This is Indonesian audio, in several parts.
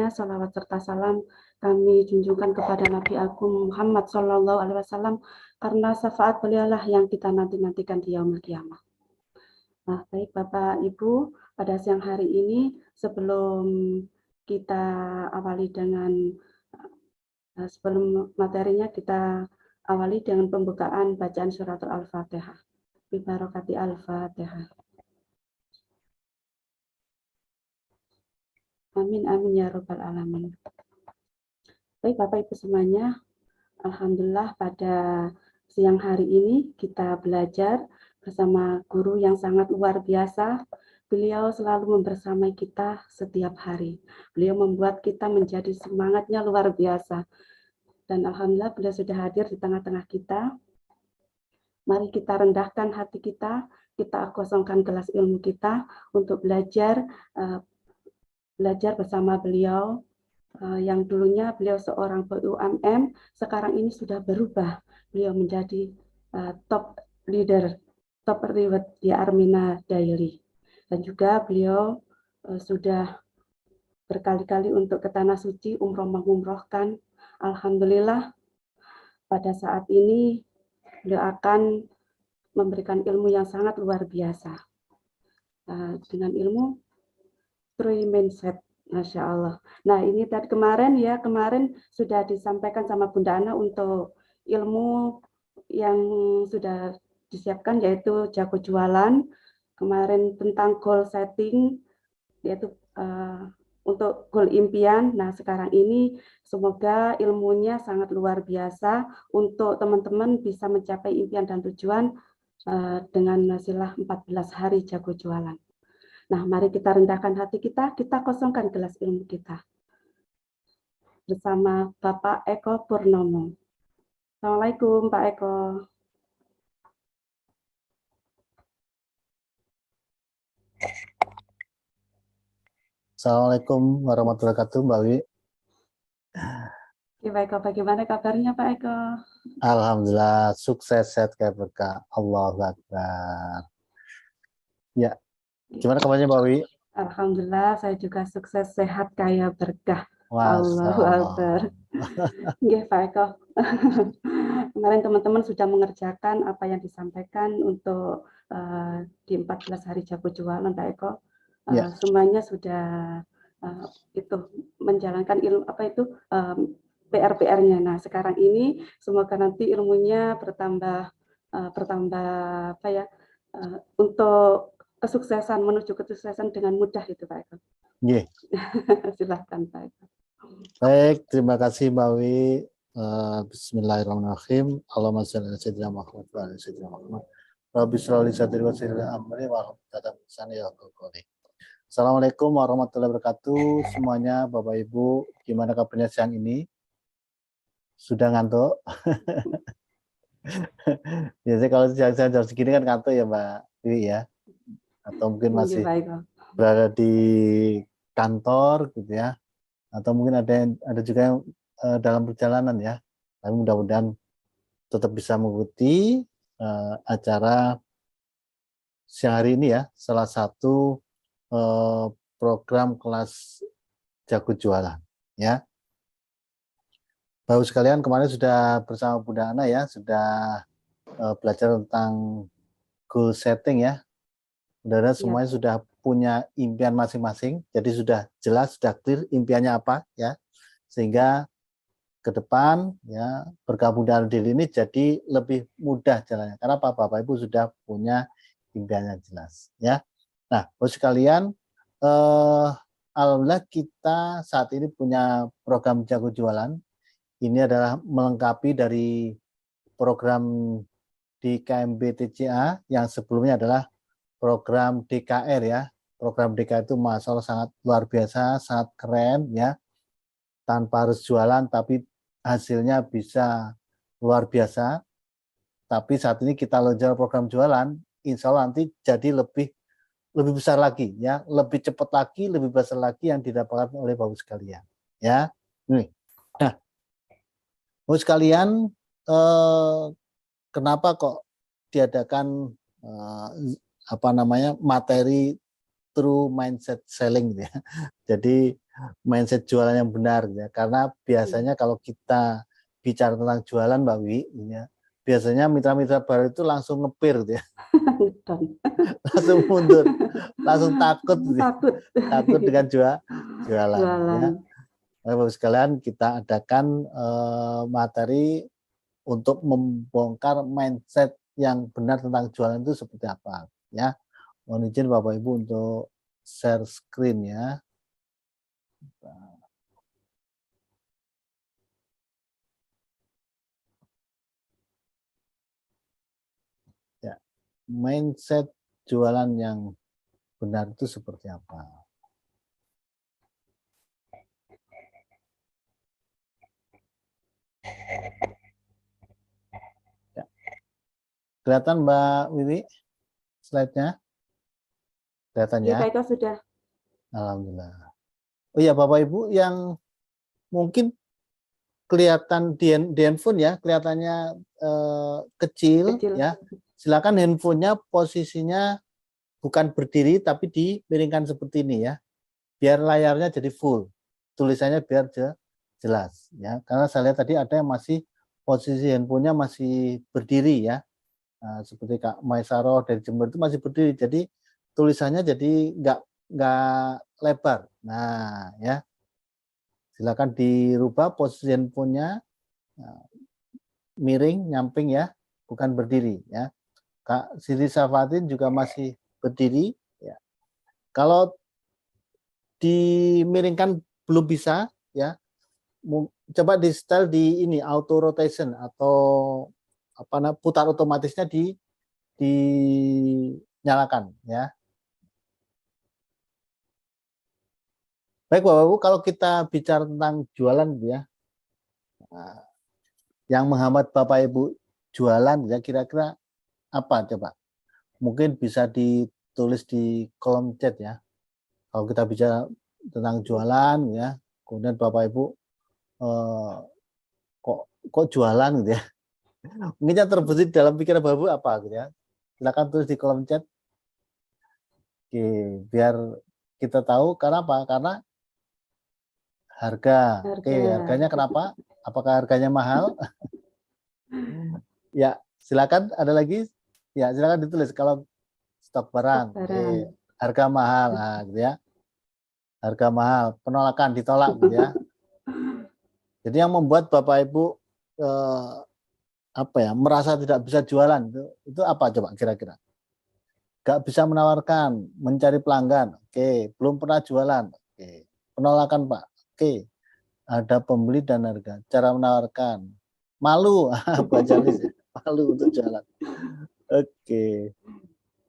selanjutnya salawat serta salam kami junjungkan kepada Nabi Agung Muhammad Shallallahu Alaihi Wasallam, karena syafaat beliaulah yang kita nanti-nantikan di yaumul kiamah. Nah, baik Bapak Ibu, pada siang hari ini sebelum kita awali dengan sebelum materinya, kita awali dengan pembukaan bacaan surat Al-Fatihah. Bibarokati Al-Fatihah. Amin, amin ya Rabbal Alamin. Baik Bapak Ibu semuanya, alhamdulillah pada siang hari ini kita belajar bersama guru yang sangat luar biasa. Beliau selalu membersamai kita setiap hari. Beliau membuat kita menjadi semangatnya luar biasa. Dan alhamdulillah beliau sudah hadir di tengah-tengah kita. Mari kita rendahkan hati kita kosongkan gelas ilmu kita untuk belajar bersama beliau. Yang dulunya beliau seorang BUMN, sekarang ini sudah berubah. Beliau menjadi top leader, top reward di Armina Diary. Dan juga beliau sudah berkali-kali untuk ke Tanah Suci, umroh mengumrohkan. Alhamdulillah, pada saat ini beliau akan memberikan ilmu yang sangat luar biasa. Dengan ilmu True Mindset. Masya Allah. Nah ini tadi kemarin sudah disampaikan sama Bunda Ana untuk ilmu yang sudah disiapkan, yaitu jago jualan. Kemarin tentang goal setting, yaitu untuk goal impian. Nah sekarang ini semoga ilmunya sangat luar biasa untuk teman-teman bisa mencapai impian dan tujuan dengan wasilah 14 hari jago jualan. Nah, mari kita rendahkan hati kita kosongkan gelas ilmu kita. Bersama Bapak Eko Purnomo. Assalamualaikum Pak Eko. Assalamualaikum warahmatullahi wabarakatuh, Mbak Wi. Oke, Pak Eko, bagaimana kabarnya Pak Eko? Alhamdulillah, sukses, sehat, kaya berkah. Allahu Akbar. Ya, gimana kabarnya Mbak Wi? Alhamdulillah, saya juga sukses, sehat, kaya berkah. Allahu Akbar. Nggih, Pak Eko. Kemarin teman-teman sudah mengerjakan apa yang disampaikan untuk di 14 hari jago jualan, Pak Eko. Semuanya sudah itu menjalankan ilmu PR-PR-nya. Nah, sekarang ini semoga nanti ilmunya bertambah untuk kesuksesan, menuju kesuksesan dengan mudah itu Pak Eko. Yeah. Silahkan Pak Eko. Baik, terima kasih Mbak Wi. Bismillahirrahmanirrahim. Allahumma shalli ala sayyidina Muhammad wa ala sayyidina Muhammad. Rabbi shrah li sadri wa yassir li amri wahlul 'uqdatam min lisani yafqahu qawli. Assalamualaikum warahmatullahi wabarakatuh semuanya, Bapak Ibu. Gimana kabarnya siang ini? Sudah ngantuk? Biasanya kalau siang-siang jam segini kan ngantuk ya Mbak Wi ya? Atau mungkin masih berada di kantor gitu ya? Atau mungkin ada juga yang dalam perjalanan ya? Tapi mudah-mudahan tetap bisa mengikuti acara siang hari ini ya, salah satu program kelas jago jualan ya. Baru sekalian kemarin sudah bersama Bunda Ana ya, sudah belajar tentang goal setting ya. Mudah-mudahan semuanya sudah punya impian masing-masing, jadi sudah jelas, sudah clear impiannya apa ya, sehingga ke depan ya bergabung dengan deal ini jadi lebih mudah jalannya. Karena Bapak Ibu sudah punya impiannya jelas ya. Nah, Bapak sekalian, alhamdulillah kita saat ini punya program jago jualan. Ini adalah melengkapi dari program di KMB TCA yang sebelumnya adalah program DKR ya. Program DKR itu masalah sangat luar biasa, sangat keren ya. Tanpa harus jualan tapi hasilnya bisa luar biasa. Tapi saat ini kita lanjutkan program jualan, insya Allah nanti jadi lebih besar lagi ya, lebih cepat lagi, lebih besar lagi yang didapatkan oleh Bapak sekalian ya. Nah, Bapak sekalian, kenapa kok diadakan materi True Mindset Selling ya. Jadi mindset jualan yang benar ya. Karena biasanya kalau kita bicara tentang jualan Mbak Wi ya, biasanya mitra-mitra baru itu langsung ngepir gitu ya. Langsung mundur, langsung takut gitu ya. Takut dengan jualan ya. Bapak sekalian, kita adakan materi untuk membongkar mindset yang benar tentang jualan itu seperti apa ya. Mohon izin Bapak Ibu untuk share screen ya. Ya, mindset jualan yang benar itu seperti apa? Ya. Kelihatan Mbak Wiwi slide-nya? Kelihatan ya? Iya, Kak Eko sudah. Alhamdulillah. Oh iya Bapak Ibu yang mungkin kelihatan di handphone ya, kelihatannya kecil ya. Silakan handphonenya posisinya bukan berdiri tapi dimiringkan seperti ini ya. Biar layarnya jadi full. Tulisannya biar jelas ya. Karena saya lihat tadi ada yang masih posisi handphonenya masih berdiri ya. Nah, seperti Kak Maisaro dari Jember itu masih berdiri. Jadi tulisannya jadi nggak lebar. Nah, ya. Silakan dirubah posisi handphonenya miring, nyamping ya, bukan berdiri ya. Kak Siti Safatin juga masih berdiri ya. Kalau dimiringkan belum bisa ya, coba di setel di ini auto rotation atau apa namanya putar otomatisnya dinyalakan ya. Baik Bapak Ibu, kalau kita bicara tentang jualan ya, yang menghambat Bapak Ibu jualan ya kira-kira apa coba? Mungkin bisa ditulis di kolom chat ya. Kalau kita bicara tentang jualan ya, kemudian Bapak Ibu kok jualan gitu ya. Mungkin yang terbesit dalam pikiran Bapak Ibu apa gitu ya. Silakan tulis di kolom chat. Oke, biar kita tahu karena apa? Karena harga. Oke, harganya kenapa? Apakah harganya mahal? Ya, silakan ada lagi. Ya, silakan ditulis kalau stok barang. Oke, harga mahal, nah, gitu ya. Harga mahal, penolakan, ditolak gitu ya. Jadi yang membuat Bapak Ibu apa ya, merasa tidak bisa jualan itu apa coba kira-kira? Gak bisa menawarkan, mencari pelanggan. Oke, belum pernah jualan. Oke, penolakan Pak. Oke, ada pembeli dan harga. Cara menawarkan, malu, baca list ya. Malu untuk jualan. Oke,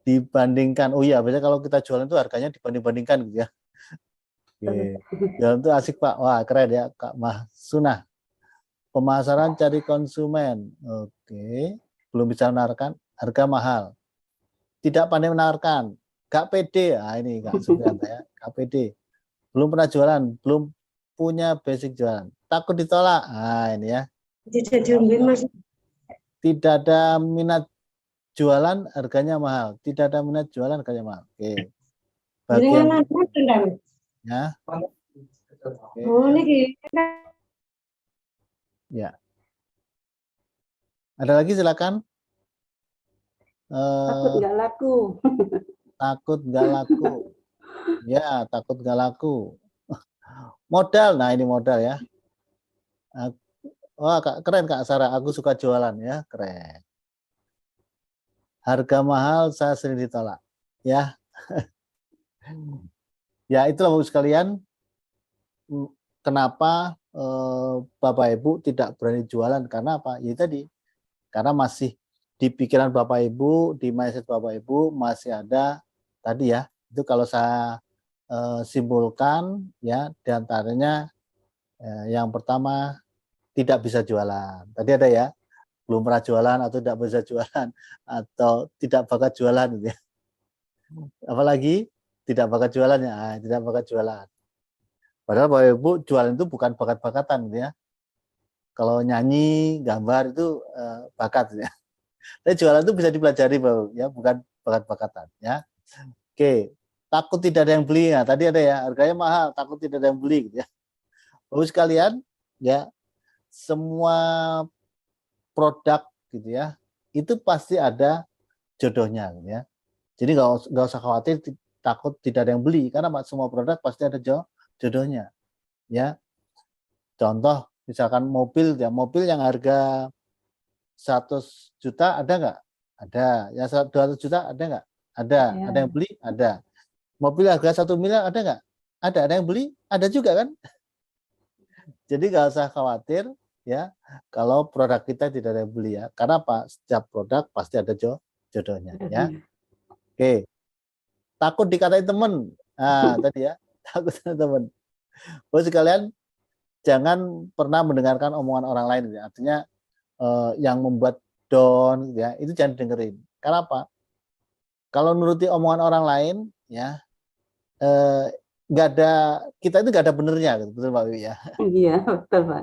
dibandingkan. Oh iya, biasanya kalau kita jualan itu harganya dibanding-bandingkan gitu ya. Oke, jualan itu asik Pak. Wah keren ya Kak Mahsunah. Pemasaran cari konsumen. Oke, belum bisa menawarkan, harga mahal. Tidak pandai menawarkan, gak pede. Nah, ini Kak Supriyanto ya, gak pede. Belum pernah jualan, belum punya basic jualan. Takut ditolak. Nah, ini ya. Tidak ada minat jualan, harganya mahal. Tidak ada minat jualan, harganya mahal. Oke. Bagian ya. Oke. Ya. Ada lagi silakan. Takut nggak laku. Takut nggak laku. Ya, takut nggak laku. Modal, nah ini modal ya. Wah, keren Kak Sarah, aku suka jualan ya, keren. Harga mahal saya sering ditolak. Ya. Ya, itulah Bapak sekalian. Kenapa Bapak Ibu tidak berani jualan? Karena apa? Ya tadi. Karena masih di pikiran Bapak Ibu, di mindset Bapak Ibu masih ada tadi ya. Itu kalau saya simpulkan ya diantaranya yang pertama tidak bisa jualan. Tadi ada ya, belum pernah jualan atau tidak bisa jualan atau tidak bakat jualan gitu ya. Apalagi tidak bakat jualannya, tidak bakat jualan. Padahal Bapak Ibu jualan itu bukan bakat-bakatan gitu ya. Kalau nyanyi, gambar itu bakat gitu ya. Tapi jualan itu bisa dipelajari Bapak ya, bukan bakat-bakatan ya. Oke. takut tidak ada yang beli. Nah, tadi ada ya, harganya mahal, takut tidak ada yang beli gitu ya. Bapak sekalian, ya, semua produk gitu ya, itu pasti ada jodohnya gitu ya. Jadi nggak usah khawatir takut tidak ada yang beli karena semua produk pasti ada jodohnya ya. Contoh misalkan mobil ya, mobil yang harga 100 juta ada nggak? Ada. Yang 200 juta ada nggak? Ada. Ya. Ada yang beli? Ada. Mobil harga 1 miliar ada nggak? Ada. Ada yang beli? Ada juga kan? Jadi nggak usah khawatir ya kalau produk kita tidak ada yang beli ya. Karena apa? Setiap produk pasti ada jodohnya ya. Oke. Takut dikatain teman. Nah, tadi ya. Takut teman. Bos sekalian, jangan pernah mendengarkan omongan orang lain. Ya. Artinya yang membuat down, ya itu jangan dengerin. Karena apa? Kalau nuruti omongan orang lain, ya nggak ada, kita itu nggak ada benernya, gitu, betul Pak Wiwi ya. Iya betul Pak.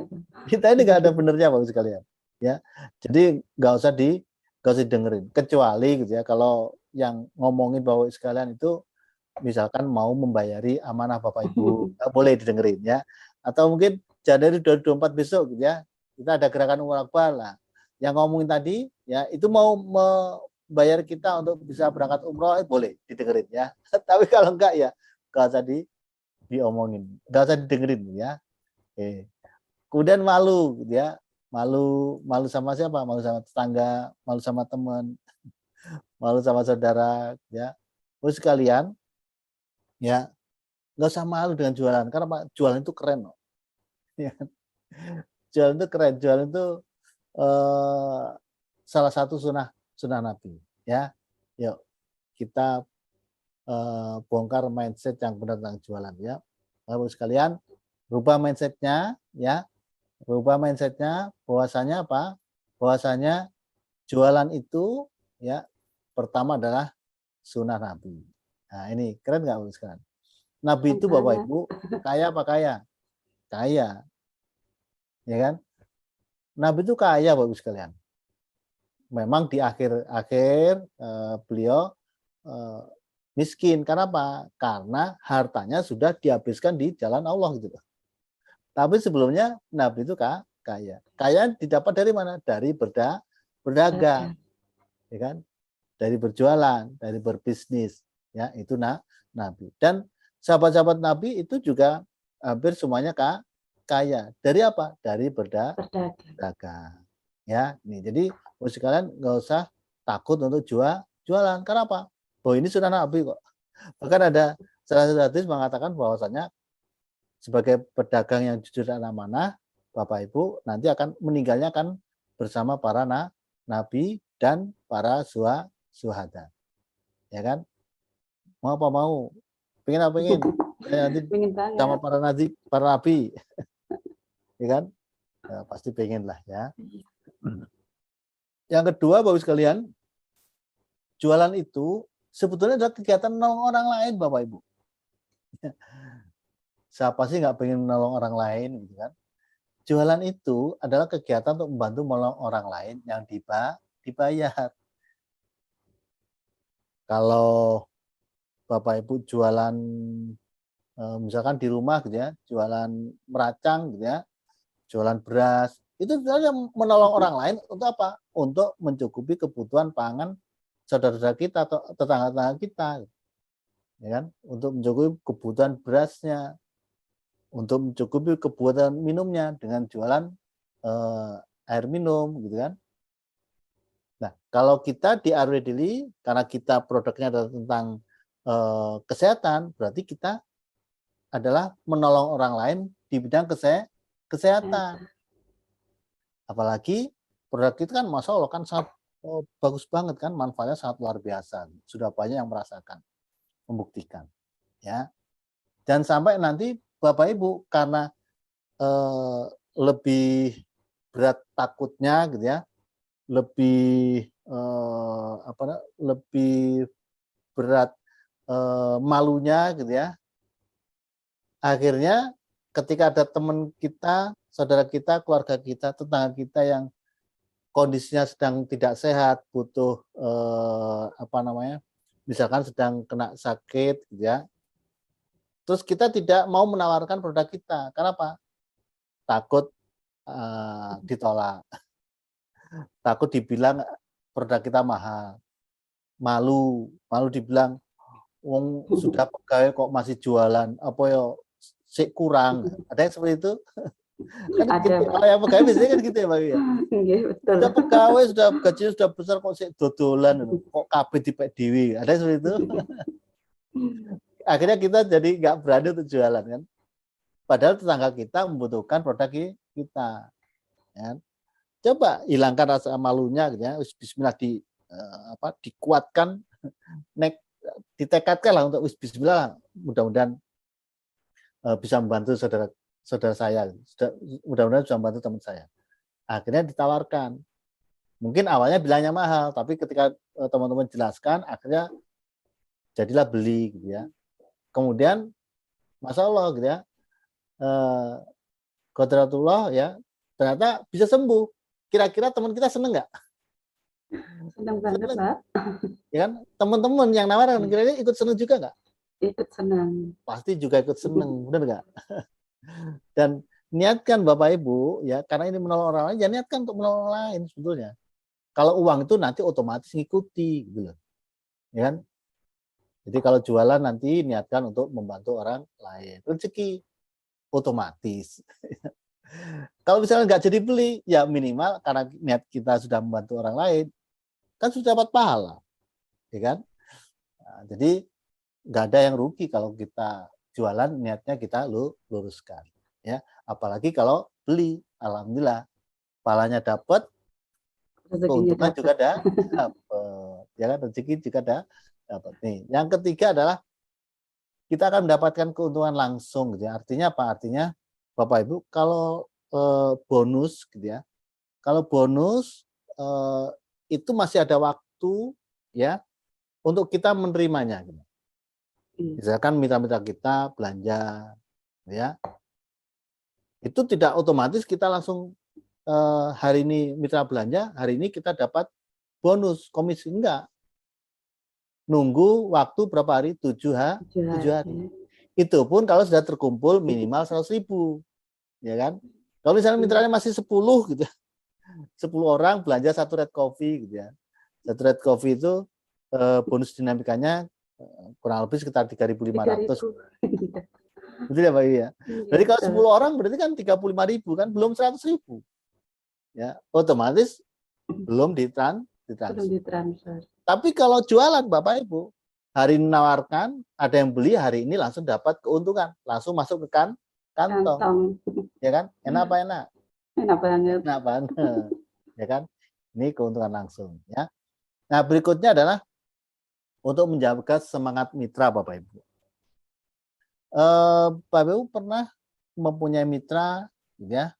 Kita ini nggak ada benernya Pak Wiwi sekalian. Ya, jadi nggak usah dengerin. Kecuali gitu ya, kalau yang ngomongin Bapak Wiwi sekalian itu misalkan mau membayari amanah Bapak Ibu, boleh didengerin ya. Atau mungkin Januari 2024 besok gitu ya, kita ada gerakan Umroh Akbar lah. Yang ngomongin tadi ya itu mau membayar kita untuk bisa berangkat umroh, boleh didengerin ya. Tapi kalau enggak ya enggak usah diomongin, enggak usah didengerin ya. Oke. Kemudian malu gitu ya. Malu sama siapa? Malu sama tetangga, malu sama teman, malu sama saudara ya. Terus sekalian ya, nggak usah malu dengan jualan karena jualan itu keren loh. Ya. Jualan itu keren, jualan itu salah satu sunnah Nabi ya. Yuk kita bongkar mindset yang benar tentang jualan ya. Bapak sekalian, rubah mindsetnya ya. Rubah mindsetnya bahwasanya apa? Bahwasanya jualan itu ya pertama adalah sunnah Nabi. Nah ini keren nggak Bapak sekalian? Nabi itu Bapak Ibu kaya apa kaya? Kaya. Ya kan? Nabi itu kaya Bapak Ibu sekalian. Memang di akhir beliau miskin. Karena apa? Karena hartanya sudah dihabiskan di jalan Allah gitu. Tapi sebelumnya Nabi itu kaya. Kaya didapat dari mana? Dari berdagang. Ya kan? Dari berjualan, dari berbisnis. Ya, itu Nabi. Dan sahabat-sahabat Nabi itu juga hampir semuanya kaya. Dari apa? Dari berdagang. Ya, nih. Jadi sekalian nggak usah takut untuk jualan. Karena apa? Oh ini sunnah Nabi kok. Bahkan ada salah satu hadis mengatakan bahwasanya sebagai pedagang yang jujur dan amanah, Bapak Ibu nanti akan meninggalnya akan bersama para nabi dan para syuhada. Ya kan? Mau apa mau? Pengen apa pengen? Nanti sama para nabi. Ya kan? Ya, pasti pengen lah ya. Yang kedua Bapak sekalian, jualan itu sebetulnya adalah kegiatan menolong orang lain Bapak Ibu. Siapa sih nggak pengen menolong orang lain gitu kan? Jualan itu adalah kegiatan untuk membantu menolong orang lain yang dibayar. Kalau Bapak Ibu jualan misalkan di rumah gitu ya, jualan meracang gitu ya, jualan beras, itu sebenarnya menolong orang lain untuk apa? Untuk mencukupi kebutuhan pangan saudara-saudara kita atau tetangga-tetangga kita. Ya kan? Untuk mencukupi kebutuhan berasnya, untuk mencukupi kebutuhan minumnya dengan jualan air minum gitu kan. Nah, kalau kita di RW Daily karena kita produknya adalah tentang kesehatan, berarti kita adalah menolong orang lain di bidang kesehatan. Apalagi produk itu kan Masya Allah kan sangat bagus banget kan, manfaatnya sangat luar biasa. Sudah banyak yang merasakan, membuktikan. Ya. Dan sampai nanti Bapak Ibu karena lebih berat takutnya gitu ya, lebih lebih berat malunya gitu ya. Akhirnya ketika ada teman kita, saudara kita, keluarga kita, tetangga kita yang kondisinya sedang tidak sehat, butuh misalkan sedang kena sakit, gitu ya. Terus kita tidak mau menawarkan produk kita, kenapa? Takut ditolak, takut dibilang produk kita mahal, malu dibilang, wong sudah pegawai kok masih jualan, apa ya, sik kurang. Ada yang seperti itu? Kan gitu, kalau yang pegawai biasanya kan gitu ya, Mbak ya. Sudah pegawai, sudah gajinya sudah besar kok sik dodolan, kok kabeh dipek dhewe. Ada yang seperti itu? Akhirnya kita jadi nggak berani untuk jualan kan. Padahal tetangga kita membutuhkan produk kita. Ya. Coba hilangkan rasa malunya, gitu ya. Bismillah dikuatkan, ditekadkan lah untuk Bismillah. Mudah-mudahan bisa membantu saudara saya. Mudah-mudahan bisa membantu teman saya. Akhirnya ditawarkan. Mungkin awalnya bilangnya mahal, tapi ketika teman-teman jelaskan, akhirnya jadilah beli, gitu ya. Kemudian, Masya Allah, gitu ya, Qadratullah ya, ternyata bisa sembuh. Kira-kira teman kita seneng nggak? Seneng banget, Pak. Ya kan, teman-teman yang nawaran kira-kira ikut seneng juga nggak? Ikut senang. Pasti juga ikut seneng, benar nggak? Dan niatkan Bapak Ibu ya, karena ini menolong orang lain, ya niatkan untuk menolong orang lain sebetulnya. Kalau uang itu nanti otomatis ngikuti, gitu loh. Ya kan? Jadi kalau jualan nanti niatkan untuk membantu orang lain. Rezeki otomatis. Kalau misalnya nggak jadi beli, ya minimal karena niat kita sudah membantu orang lain, kan sudah dapat pahala, ya kan? Nah, jadi nggak ada yang rugi kalau kita jualan, niatnya kita luruskan, ya. Apalagi kalau beli, alhamdulillah, pahalanya dapat, keuntungan juga dapat, ya kan? Rezeki juga dapat. Nih, yang ketiga adalah kita akan mendapatkan keuntungan langsung, gitu ya. Artinya apa? Artinya Bapak Ibu, kalau bonus, gitu ya. Kalau bonus itu masih ada waktu, ya, untuk kita menerimanya. Gitu. Misalkan mitra-mitra kita belanja, ya, itu tidak otomatis kita langsung hari ini mitra belanja, hari ini kita dapat bonus komisi, enggak. Nunggu waktu berapa hari? 7 hari. Itu pun kalau sudah terkumpul minimal 100.000, ya kan? Kalau misalnya mitranya masih 10 gitu, 10 orang belanja 1 red coffee, gitu ya. 1 red coffee itu bonus dinamikanya kurang lebih sekitar 3.500. Betul ya Pak ya? Jadi kalau 10 orang berarti kan 35.000 kan, belum 100.000. Ya, otomatis belum ditransfer. Tapi kalau jualan Bapak Ibu, hari ini menawarkan, ada yang beli, hari ini langsung dapat keuntungan, langsung masuk ke kantong. Ya kan? Enak apa enak? Enak banget. Enak banget. Ya kan? Ini keuntungan langsung, ya. Nah, berikutnya adalah untuk menjaga semangat mitra Bapak Ibu. Bapak Ibu pernah mempunyai mitra, ya.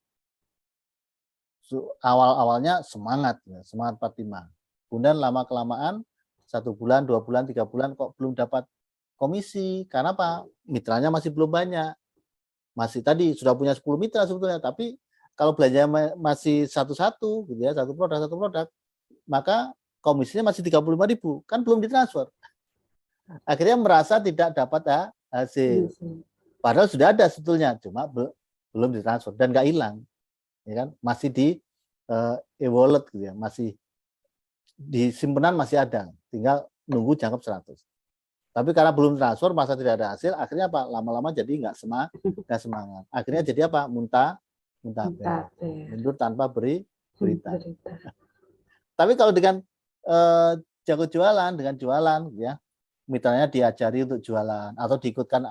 Awal-awalnya semangat 45. Kemudian lama-kelamaan 1 bulan, 2 bulan, 3 bulan kok belum dapat komisi. Karena apa? Mitranya masih belum banyak. Masih tadi sudah punya 10 mitra sebetulnya, tapi kalau belanja masih satu-satu, gitu ya, satu produk, maka komisinya masih 35.000, kan belum ditransfer. Akhirnya merasa tidak dapat hasil. Padahal sudah ada sebetulnya, cuma belum ditransfer dan nggak hilang, ya kan? Masih di e-wallet, gitu ya, masih di simpenan masih ada, tinggal nunggu jangkep 100. Tapi karena belum transfer, masa tidak ada hasil, akhirnya apa? Lama-lama jadi nggak semangat. Akhirnya jadi apa? Muntah mundur tanpa berita. Tapi kalau dengan jago jualan, dengan jualan, ya, misalnya diajari untuk jualan atau diikutkan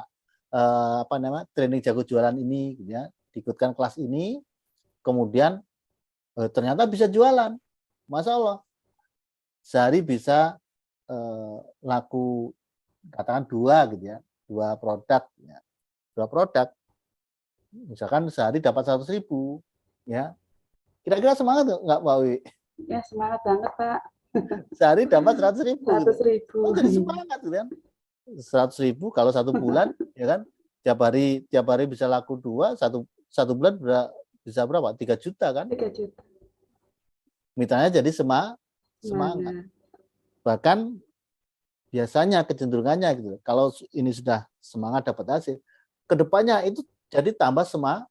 training jago jualan ini, gitu ya, diikutkan kelas ini, kemudian ternyata bisa jualan, Masya Allah, sehari bisa laku katakan 2, gitu ya, 2 produk, ya. 2 produk, misalkan sehari dapat 100.000, ya. Kira-kira semangat nggak Pak Wi? Ya semangat banget Pak. Sehari dapat 100.000. 100.000. Oh, jadi semangat, gitu kan? 100.000 kalau 1 bulan, ya kan? Tiap hari bisa laku 2, satu bulan bisa berapa? 3 juta kan? 3 juta. Mitranya jadi semangat. Bahkan biasanya kecenderungannya gitu. Kalau ini sudah semangat dapat hasil, kedepannya itu jadi tambah semangat,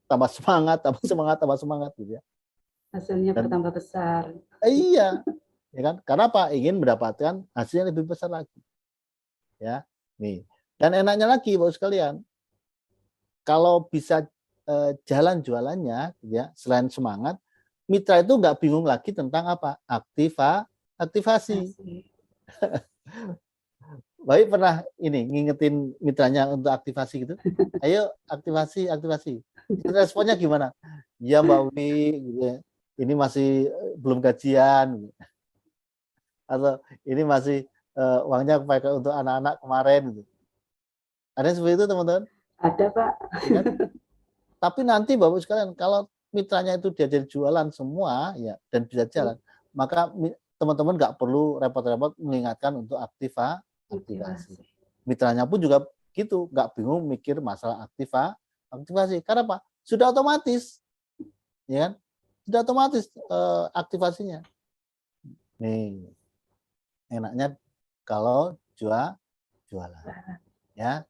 tambah semangat, tambah semangat, tambah semangat gitu ya. Hasilnya bertambah besar. Iya, ya kan? Karena apa? Ingin mendapatkan hasil yang lebih besar lagi. Ya, nih. Dan enaknya lagi, Bapak sekalian, kalau bisa jalan jualannya, ya, selain semangat, mitra itu nggak bingung lagi tentang apa? Aktivasi. Baik pernah ini ngingetin mitranya untuk aktivasi gitu. Ayo aktivasi, aktivasi. Responnya gimana? Ya Mbak Wi, gitu ya. Ini masih belum gajian, gitu. Atau ini masih uangnya pakai untuk anak-anak kemarin. Gitu. Ada yang seperti itu teman-teman? Ada Pak. Ya kan? Tapi nanti Bapak sekalian, kalau mitranya itu diajari jualan semua, ya dan bisa jalan, maka teman-teman nggak perlu repot-repot mengingatkan untuk aktivasi. Mitranya pun juga gitu, nggak bingung mikir masalah aktivasi. Karena apa? Sudah otomatis, ya kan? Sudah otomatis aktivasinya. Nih, enaknya kalau jualan, ya.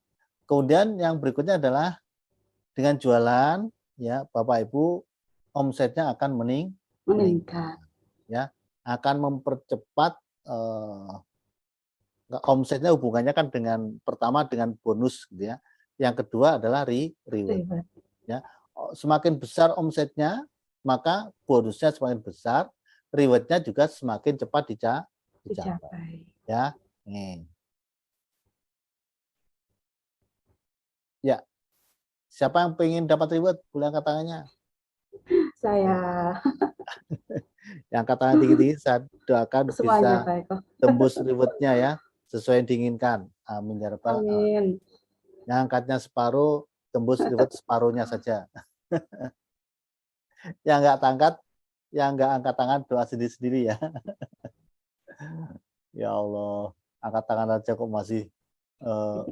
Kemudian yang berikutnya adalah dengan jualan, ya Bapak Ibu, omsetnya akan meningkat, ya, akan mempercepat omsetnya hubungannya kan dengan pertama dengan bonus gitu ya. Yang kedua adalah reward. Ya. Semakin besar omsetnya, maka bonusnya semakin besar, rewardnya juga semakin cepat dicapai. Ya. Nih. Ya. Siapa yang pengen dapat reward? Boleh angkat tangannya. Saya. Yang angkat tangan tinggi-tinggi, saya doakan semuanya, bisa tembus rewardnya ya, sesuai yang diinginkan. Amin ya rabbal alamin. Yang angkatnya separuh, tembus reward separuhnya saja. Yang nggak angkat tangan doa sendiri-sendiri ya. Ya Allah, angkat tangan aja kok masih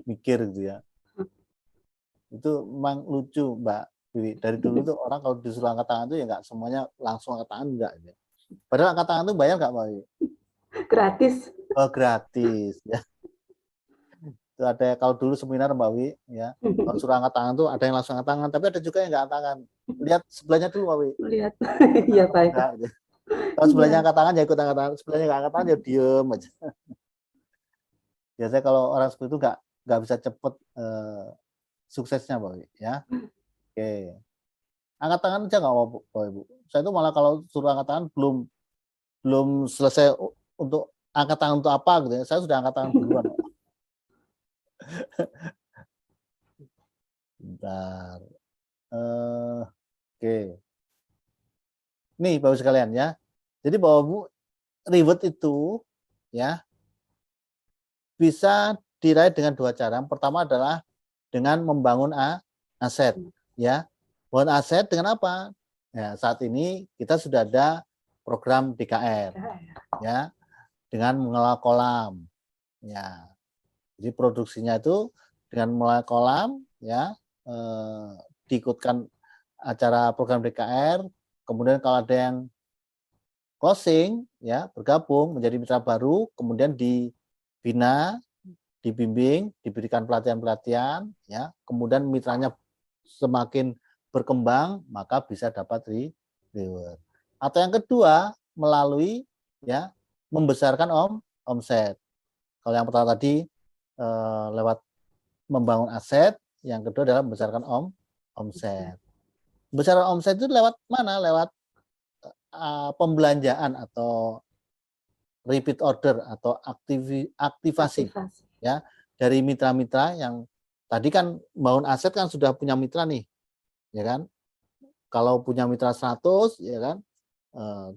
mikir gitu ya. Itu memang lucu Mbak Wiwi. Dari dulu tuh orang kalau disuruh angkat tangan tuh ya nggak semuanya langsung angkat tangan enggak. Ya. Padahal angkat tangan tuh bayar nggak Mbak Wiwi? Gratis. Oh gratis ya. Itu ada kalau dulu seminar Mbak Wiwi ya. Kalau suruh angkat tangan tuh ada yang langsung angkat tangan, tapi ada juga yang nggak angkat tangan. Lihat sebelahnya dulu Mbak Wiwi. Lihat. Iya baik. Kalau sebelahnya angkat tangan ya ikut angkat tangan, sebelahnya nggak angkat tangan ya diem aja. Biasanya kalau orang seperti itu nggak bisa cepet suksesnya Mbak Wiwi ya. Oke. Angkat tangan aja nggak mau Bapak Ibu. Saya itu malah kalau suruh angkat tangan belum selesai untuk angkat tangan untuk apa gitu ya. Saya sudah angkat tangan duluan. Bentar. Oke. Nih Bapak sekalian ya. Jadi Bapak Ibu reward itu ya bisa diraih dengan dua cara. Yang pertama adalah dengan membangun aset ya. Bangun aset dengan apa? Ya, saat ini kita sudah ada program DKR ya dengan mengelola kolam ya. Jadi produksinya itu dengan mengelola kolam ya diikutkan acara program DKR, kemudian kalau ada yang closing ya bergabung menjadi mitra baru, kemudian dibina, dibimbing, diberikan pelatihan-pelatihan ya, kemudian mitranya semakin berkembang maka bisa dapat reward. Atau yang kedua melalui ya membesarkan omset. Kalau yang pertama tadi lewat membangun aset, yang kedua adalah membesarkan omset. Besar omset itu lewat mana? Lewat pembelanjaan atau repeat order atau aktivasi ya dari mitra-mitra yang tadi kan bangun aset kan sudah punya mitra nih, ya kan? Kalau punya mitra 100 ya kan,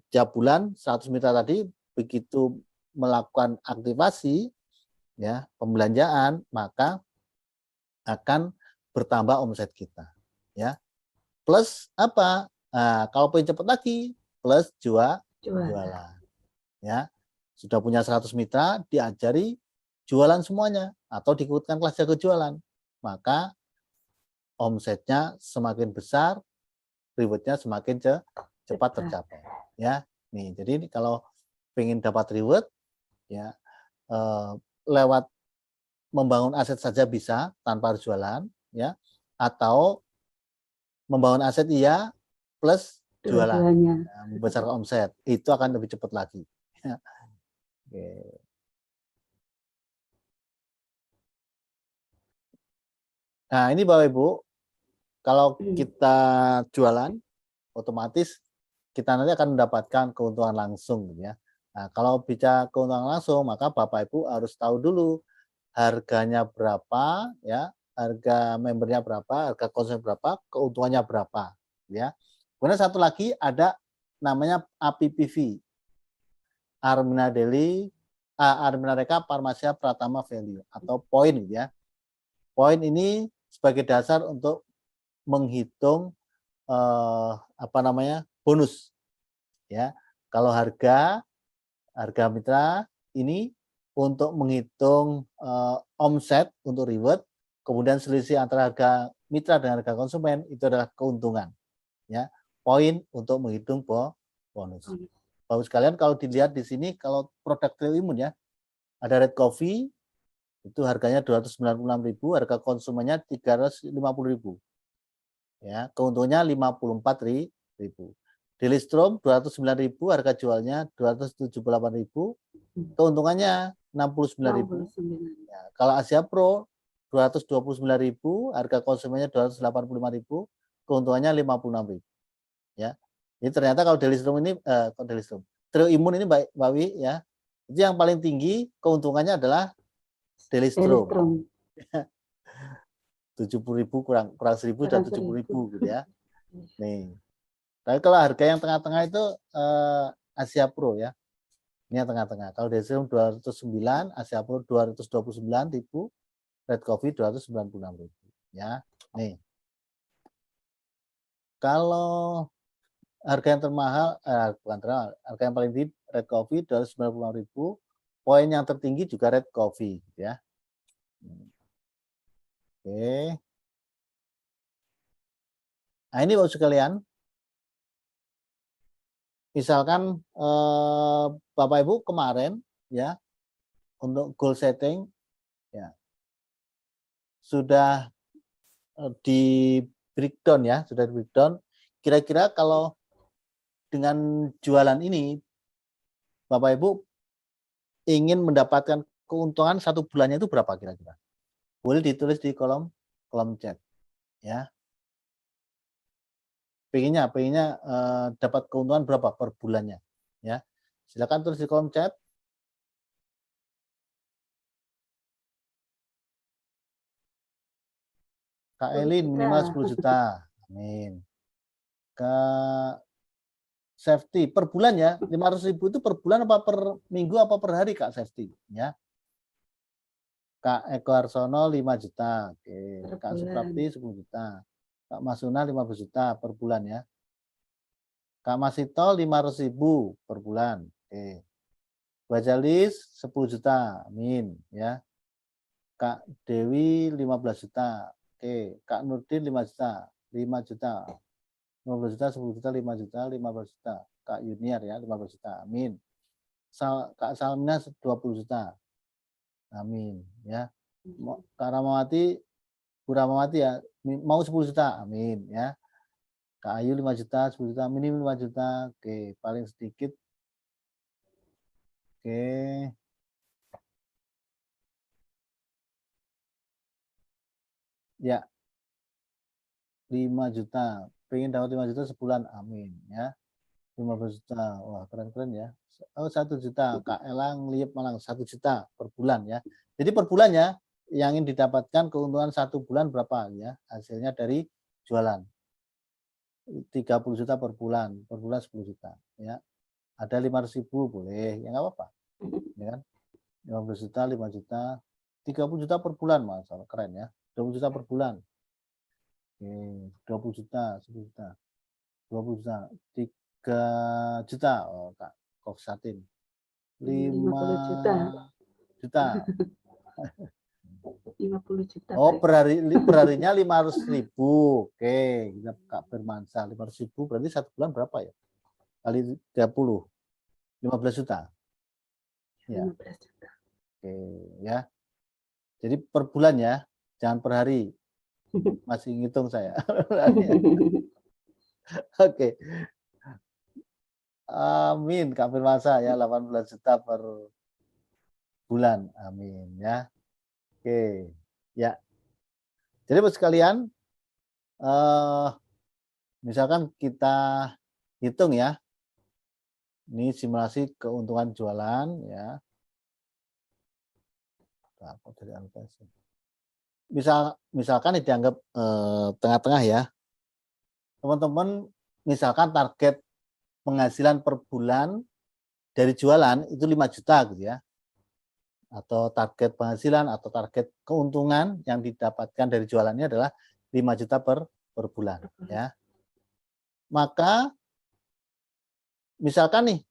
tiap bulan 100 mitra tadi begitu melakukan aktivasi ya pembelanjaan maka akan bertambah omset kita ya. Plus apa? Nah, kalau pengen cepat lagi plus jualan. Ya. Sudah punya 100 mitra, diajari jualan semuanya atau diikutkan kelas jago jualan. Maka omsetnya semakin besar, rewardnya semakin cepat tercapai. Ya. Nih, jadi ini kalau pengen dapat reward ya lewat membangun aset saja bisa tanpa harus jualan, ya, atau membangun aset iya plus jualan, membesarkan omset, itu akan lebih cepat lagi. Oke. Nah ini Bapak Ibu, kalau kita jualan, otomatis kita nanti akan mendapatkan keuntungan langsung, gitu ya. Nah kalau bicara keuntungan langsung, maka Bapak Ibu harus tahu dulu harganya berapa, ya, harga membernya berapa, harga konsumen berapa, keuntungannya berapa, ya. Kemudian satu lagi ada namanya APPV, Armina Daily, Armina Reka Parmasia Pratama Value atau poin, ya. Poin ini sebagai dasar untuk menghitung bonus, ya. Kalau harga mitra ini untuk menghitung omset untuk reward, kemudian selisih antara harga mitra dengan harga konsumen itu adalah keuntungan, ya. Poin untuk menghitung bonus. Bapak sekalian, kalau dilihat di sini, kalau produk Trio Imun, ya, ada Red Coffee itu harganya 296.000, harga konsumennya 350.000, ya, keuntungannya 54.000. Daily Strom 209.000, harga jualnya 278.000, keuntungannya 69.000. Ya, kalau Asia Pro 229.000, harga konsumennya 285.000, keuntungannya 56.000. Ya. Jadi ternyata kalau Daily Strom ini Trio Imun ini Mbak Wi, ya, itu yang paling tinggi keuntungannya adalah Daily Strom. 70.000 kurang 1.000 dan 70.000 gitu, ya. Nih. Tapi kalau harga yang tengah-tengah itu Asia Pro, ya. Ini yang tengah-tengah. Kalau Daily Strom 209, Asia Pro 229.000, Red Coffee 296.000, ya. Nih. Kalau harga yang termahal, bukan termahal, harga yang paling tinggi Red Coffee 296.000, poin yang tertinggi juga Red Coffee, ya. Oke. Nah ini Bapak sekalian, misalkan Bapak Ibu kemarin, ya, untuk goal setting, ya, sudah di breakdown, ya, sudah di breakdown. Kira-kira kalau dengan jualan ini Bapak Ibu ingin mendapatkan keuntungan satu bulannya itu berapa kira-kira? Boleh ditulis di kolom chat, ya. Pengennya dapat keuntungan berapa per bulannya, ya. Silakan tulis di kolom chat. Kak Elin minimal 10 juta. Amin. Kak Safety per bulan, ya, 500.000 itu per bulan apa per minggu apa per hari Kak Safety, ya. Kak Eko Arsono 5 juta. Oke. Kak Suprapti 10 juta. Kak Masuna 15 juta per bulan, ya. Kak Masito 500.000 per bulan. Oke. Bajalis 10 juta. Amin, ya. Kak Dewi 15 juta. Oke. Kak Nurdin 5 juta. 5 juta. 15 juta, 10 juta, 5 juta, 15 juta. Kak Yuniar, ya, 15 juta. Amin. Kak Salmina 20 juta. Amin, ya. Kak Ramawati, Bu Ramawati, ya, mau 10 juta. Amin, ya. Kak Ayu 5 juta, 10 juta, minim 5 juta. Oke, paling sedikit. Oke. Ya. 5 juta. Pengen dapat 5 juta sebulan. Amin, ya. 15 juta. Wah, keren-keren, ya. Oh, 1 juta. Kak Elang Liep Malang 1 juta per bulan, ya. Jadi per bulannya yang ingin didapatkan keuntungan 1 bulan berapa, ya? Hasilnya dari jualan. 30 juta per bulan 10 juta, ya. Ada 500.000 boleh, ya nggak apa-apa, ya kan. 15 juta, 5 juta, 30 juta per bulan, Mas, keren, ya. 20 juta per bulan. Oke, 20 juta, 10 juta, 20 juta, 3 juta, oh, Kak Koksatin. 5 juta. 50 juta. Oh, per harinya 500.000. Oke, kita Kak Firmansyah 500.000 berarti 1 bulan berapa, ya? Kali 30. 15 juta. Ya. 15 juta. Oke, ya. Jadi per bulan ya, jangan per hari. Masih ngitung saya. Oke. Amin, Kak Firmansyah ya, 18 juta per bulan. Amin ya. Oke. Ya. Jadi Bapak sekalian, eh misalkan kita hitung ya. Ini simulasi keuntungan jualan ya. Misalkan ini dianggap tengah-tengah ya. Teman-teman misalkan target penghasilan per bulan dari jualan itu 5 juta gitu ya. Atau target penghasilan atau target keuntungan yang didapatkan dari jualannya adalah 5 juta per bulan ya. Maka misalkan nih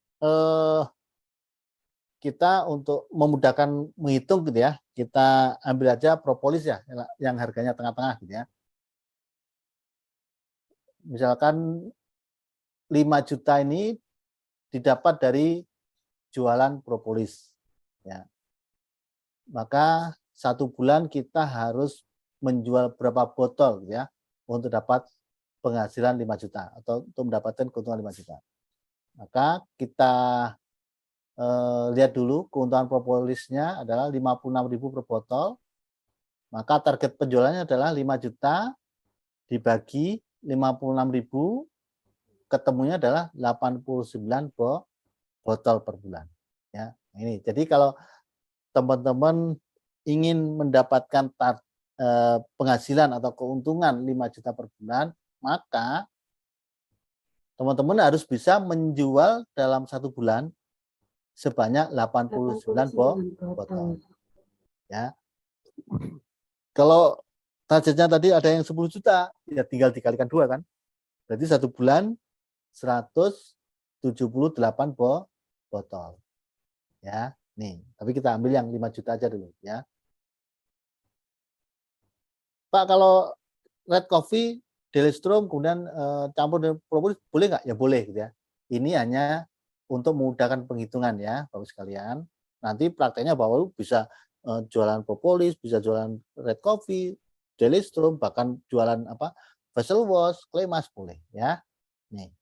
kita untuk memudahkan menghitung gitu ya, kita ambil aja propolis ya yang harganya tengah-tengah gitu ya. Misalkan 5 juta ini didapat dari jualan propolis ya. Maka 1 bulan kita harus menjual berapa botol gitu ya untuk dapat penghasilan 5 juta atau untuk mendapatkan keuntungan 5 juta. Maka kita lihat dulu keuntungan propolisnya adalah 56.000 per botol. Maka target penjualannya adalah 5 juta dibagi 56.000, ketemunya adalah 89 botol per bulan. Ya, ini. Jadi kalau teman-teman ingin mendapatkan penghasilan atau keuntungan 5 juta per bulan, maka teman-teman harus bisa menjual dalam 1 bulan sebanyak 89 botol. Ya. Kalau targetnya tadi ada yang 10 juta, ya tinggal dikalikan 2 kan. Berarti 1 bulan 178 botol. Ya, nih. Tapi kita ambil yang 5 juta aja dulu ya. Pak, kalau red coffee, Delistrom, kemudian campur dengan propolis, boleh nggak? Ya boleh gitu ya. Ini hanya untuk memudahkan penghitungan ya, Bapak sekalian. Nanti prakteknya Bapak bisa jualan propolis, bisa jualan red coffee, Delistrom, bahkan jualan vessel wash, clay mask boleh ya. Nih.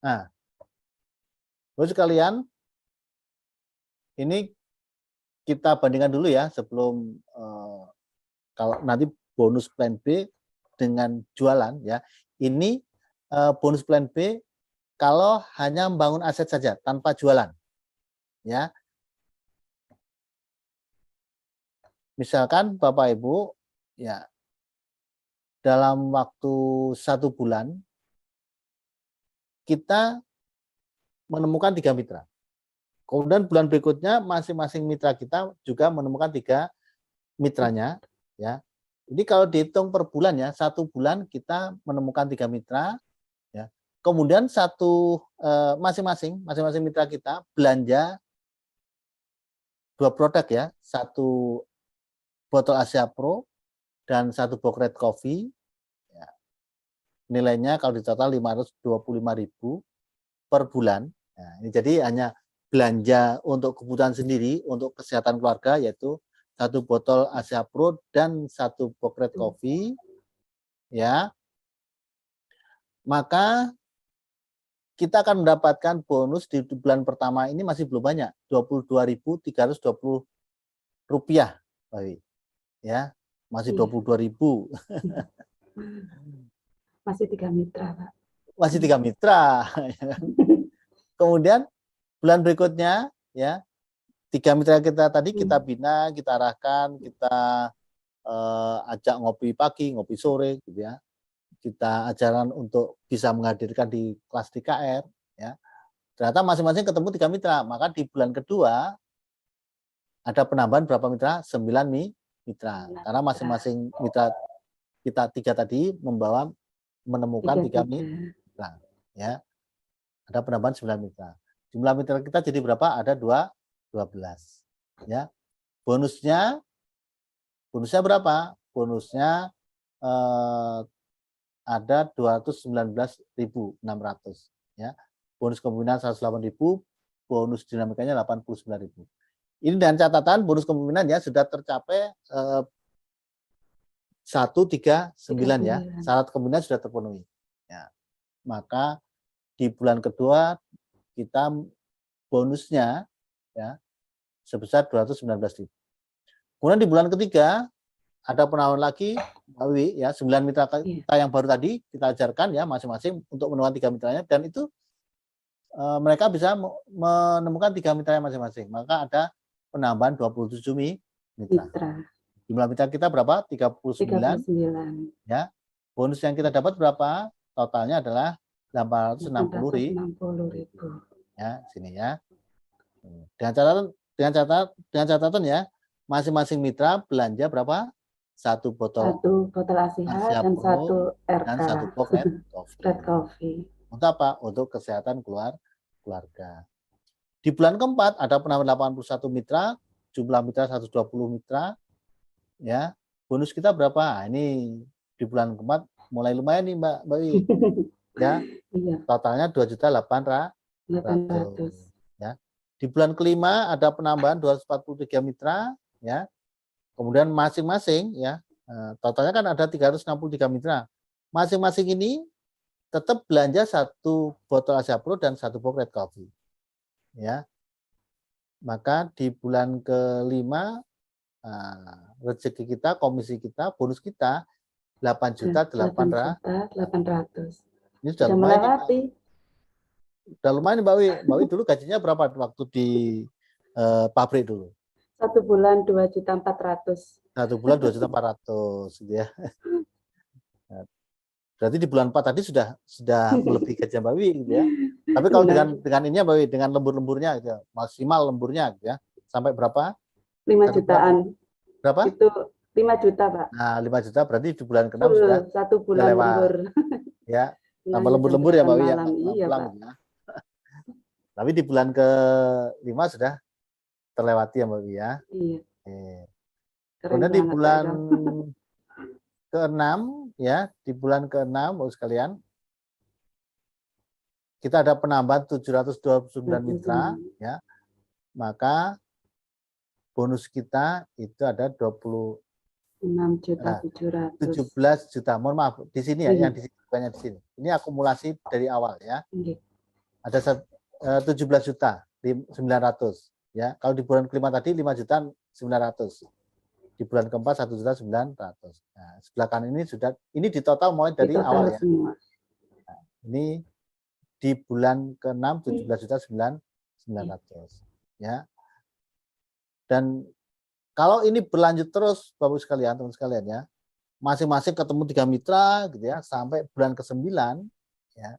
Nah, Bapak sekalian, ini kita bandingkan dulu ya sebelum kalau nanti bonus plan B dengan jualan ya. Ini bonus plan B kalau hanya membangun aset saja tanpa jualan. Ya. Misalkan Bapak Ibu ya dalam waktu 1 bulan kita menemukan 3 mitra. Kemudian bulan berikutnya masing-masing mitra kita juga menemukan 3 mitranya ya. Jadi kalau dihitung per bulan ya, 1 bulan kita menemukan 3 mitra ya. Kemudian masing-masing mitra kita belanja 2 produk ya, 1 botol Asia Pro dan 1 box red coffee ya. Nilainya kalau di total 525.000 per bulan. Nah, ini jadi hanya belanja untuk kebutuhan sendiri, untuk kesehatan keluarga, yaitu 1 botol Asia Pro dan 1 box red coffee, ya. Maka kita akan mendapatkan bonus di bulan pertama ini masih belum banyak, Rp22.320, ya, masih 22.000. Masih 3 mitra, Pak. Masih 3 mitra. Kemudian bulan berikutnya ya 3 mitra kita tadi kita bina, kita arahkan, kita ajak ngopi pagi, ngopi sore gitu ya. Kita ajaran untuk bisa menghadirkan di kelas DKR ya. Ternyata masing-masing ketemu 3 mitra, maka di bulan kedua ada penambahan berapa mitra? 9 mitra. Karena masing-masing mitra kita 3 tadi menemukan 3 mitra ya. Ada penambahan 9 mitra. Jumlah mitra kita jadi berapa? Ada 12. Ya. Bonusnya berapa? Bonusnya ada 219.600 ya. Bonus kombinasi 108.000 bonus dinamikanya 89.000. Ini dengan catatan bonus kepemimpinan ya sudah tercapai 139 ya. Syarat kepemimpinan sudah terpenuhi. Ya. Maka di bulan kedua kita bonusnya ya sebesar 219.000. Kemudian di bulan ketiga ada penawaran lagi, Mbak Wiwi, ya 9 mitra kita yang baru tadi kita ajarkan ya masing-masing untuk menemukan 3 mitranya, dan itu mereka bisa menemukan 3 mitra masing-masing. Maka ada penambahan 27 mitra. Jumlah mitra kita berapa? 39. Ya. Bonus yang kita dapat berapa? Totalnya adalah 860.000. Ya, sini ya. Dengan catatan ya, masing-masing mitra belanja berapa? Satu botol Asia dan satu RK. Dan satu box red coffee. Untuk apa? Untuk kesehatan keluarga. Di bulan keempat ada penambahan 81 mitra, jumlah mitra 120 mitra. Ya, bonus kita berapa? Ini di bulan keempat mulai lumayan nih Mbak Wi. Ya, totalnya 2.800.000. Ya. Di bulan kelima ada penambahan 243 mitra. Ya. Kemudian masing-masing ya totalnya kan ada 363 mitra. Masing-masing ini tetap belanja satu botol Asia Pro dan satu box red coffee. Ya. Maka di bulan kelima rezeki kita, komisi kita, bonus kita 8.800.000. Ini sudah melewati. Udah lumayan Mbak Wi. Mbak Wi dulu gajinya berapa waktu di pabrik dulu? 1 bulan 2.400.000. 1 bulan 2.400.000 gitu ya. Berarti di bulan 4 tadi sudah melebihi gaji Mbak Wi gitu ya. Tapi kalau dengan ini Mbak Wi, dengan lembur-lemburnya gitu ya, maksimal lemburnya gitu ya. Sampai berapa? 5 jutaan. Berapa? Itu 5 juta, Pak. Nah, 5 juta berarti di bulan ke-6 sudah 1 bulan lembur. Ya, tambah lembur-lembur ya Mbak Wi ya. Iya, Pak. Ya. Tapi di bulan ke-5 sudah terlewati ya Mbak Wi ya. Iya. Kemudian di bulan ke-6 ya, di bulan ke-6 Bapak sekalian, kita ada penambahan 729 mitra ya. Maka bonus kita itu ada 26.700.000. 17 juta. Mohon maaf, di sini ya, yang di sini bukannya di sini. Ini akumulasi dari awal ya. Ada 17 juta 900 ya. Kalau di bulan kelima tadi 5.900.000. Di bulan keempat 1.900.000. Nah, sebelah kanan ini sudah, ini di total mulai dari awal ya. Nah, ini di bulan ke-6 17.900.000 ya. Dan kalau ini berlanjut terus Bapak sekalian, teman sekalian ya, masing-masing ketemu 3 mitra gitu ya, sampai bulan ke-9 ya.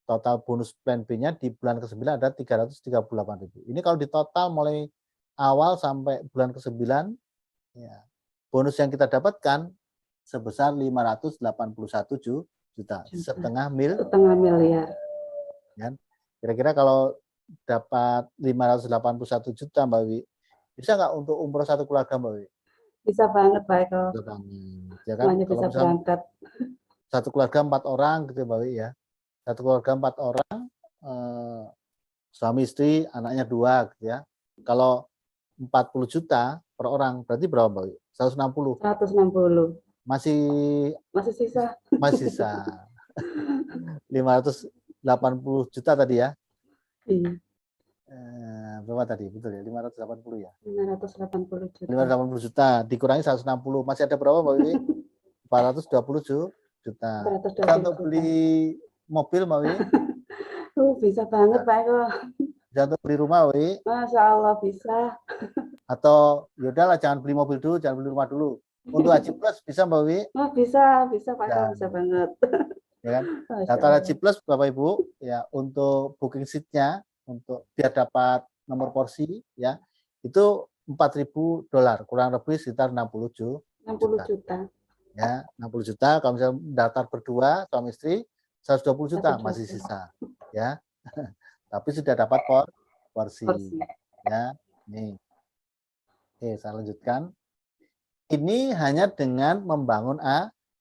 Total bonus plan B-nya di bulan ke-9 ada 338.000. Ini kalau di total mulai awal sampai bulan ke-9 ya, bonus yang kita dapatkan sebesar 581 juta, setengah miliar. Ya. Kira-kira kalau dapat 581 juta Mbak Wi, bisa nggak untuk umroh satu keluarga Mbak Wi? Bisa banget Pak Eko. Ya kan? Semuanya bisa berangkat. Satu keluarga 4 orang gitu Mbak Wi ya. Satu keluarga 4 orang, suami istri, anaknya 2 gitu ya. Kalau 40 juta per orang, berarti berapa Mbak Wi? 160. 160. Masih sisa. Masih sisa. 580 juta tadi ya. Iya. Berapa tadi? Betul ya, 580 ya? 580 juta. 580 juta, dikurangi 160. Masih ada berapa Mbak Wi? 420 juta. Bisa untuk beli mobil Mbak Wi? Bisa banget Pak Eko. Bisa untuk beli rumah Wi? Masya Allah bisa. Atau yaudahlah jangan beli mobil dulu, jangan beli rumah dulu. Untuk Haji Plus bisa Mbak Wi? Bisa Pak Eko, bisa banget. Ya kan? Data Haji Plus Bapak Ibu ya, untuk booking seat-nya, untuk biar dapat nomor porsi ya, itu $4.000, kurang lebih sekitar 60 juta. Ya, 60 juta. Kalau misalnya daftar berdua suami istri 120 juta masih sisa ya. Tapi sudah dapat porsi. Ya, nih. Oke, saya lanjutkan. Ini hanya dengan membangun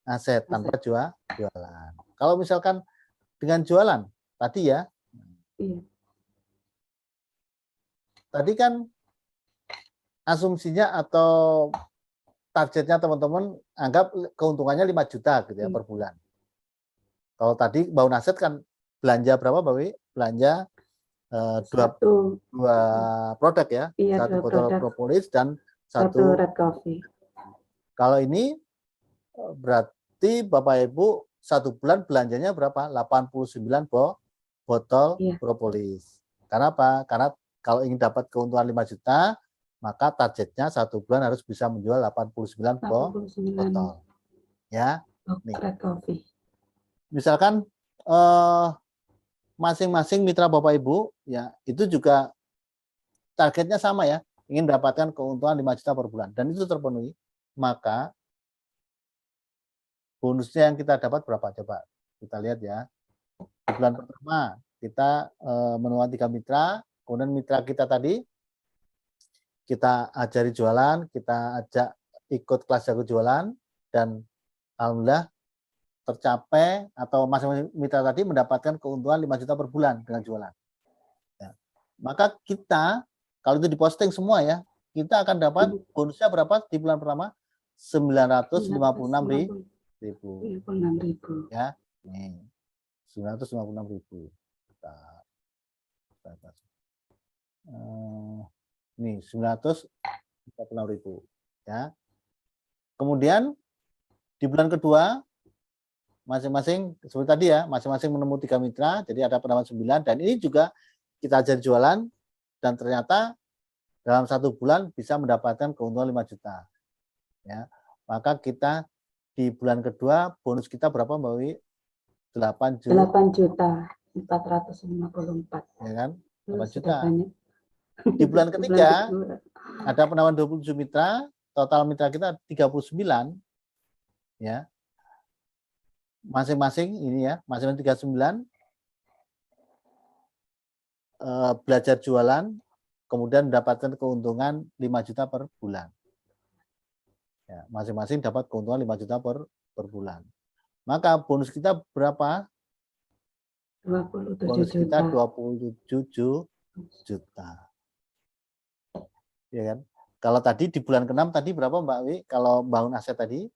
aset tanpa jualan. Kalau misalkan dengan jualan tadi ya, tadi kan asumsinya atau targetnya teman-teman anggap keuntungannya 5 juta gitu ya per bulan. Kalau tadi bangun aset kan belanja berapa Mbak Wi? Belanja dua produk ya, iya, satu botol propolis dan satu red coffee. Kalau ini berarti Bapak Ibu satu bulan belanjanya berapa? 89 botol propolis. Karena apa? Karena kalau ingin dapat keuntungan 5 juta, maka targetnya satu bulan harus bisa menjual 89 botol. Ya, nih. Red coffee. Misalkan masing-masing mitra Bapak Ibu ya itu juga targetnya sama ya, ingin mendapatkan keuntungan 5 juta per bulan dan itu terpenuhi, maka bonusnya yang kita dapat berapa? Coba kita lihat ya. Di bulan pertama kita menemukan 3 mitra, kemudian mitra kita tadi kita ajari jualan, kita ajak ikut kelas jago jualan dan alhamdulillah tercapai atau masing-masing mitra tadi mendapatkan keuntungan 5 juta per bulan dengan jualan. Ya. Maka kita, kalau itu diposting semua ya, kita akan dapat bonusnya berapa di bulan pertama? 956.000. Ya, nih. 956.000. Nih, 946.000. Ya. Kemudian di bulan kedua masing-masing seperti tadi ya, masing-masing menemukan 3 mitra, jadi ada penambahan 9 dan ini juga kita ajari jualan dan ternyata dalam 1 bulan bisa mendapatkan keuntungan 5 juta. Ya. Maka kita di bulan kedua bonus kita berapa Mbak Wi? 8 juta 454. Ya kan? 8 juta. Di bulan ketiga ada penambahan 27 mitra, total mitra kita 39 ya. Masing-masing ini ya, masing-masing 39 belajar jualan, kemudian mendapatkan keuntungan 5 juta per bulan. Ya, masing-masing dapat keuntungan 5 juta per bulan. Maka bonus kita berapa? 27 bonus juta. Kita 27 juta. Ya kan? Kalau tadi di bulan ke-6 tadi berapa Mbak Wi? Kalau bangun aset tadi?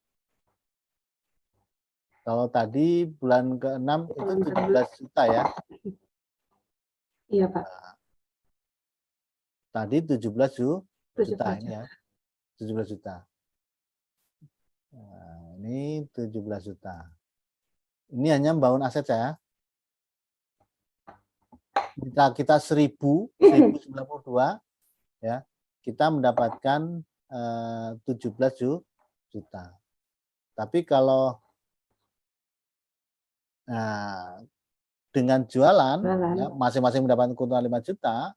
Kalau tadi bulan ke-6 itu 17 juta ya. Iya, Pak. Nah, tadi 17 juta ini ya. 17 juta. Nah, ini 17 juta. Ini hanya membangun aset saya. Kita 1092 ya. Kita mendapatkan 17 juta. Tapi kalau dengan jualan ya, masing-masing mendapatkan keuntungan 5 juta,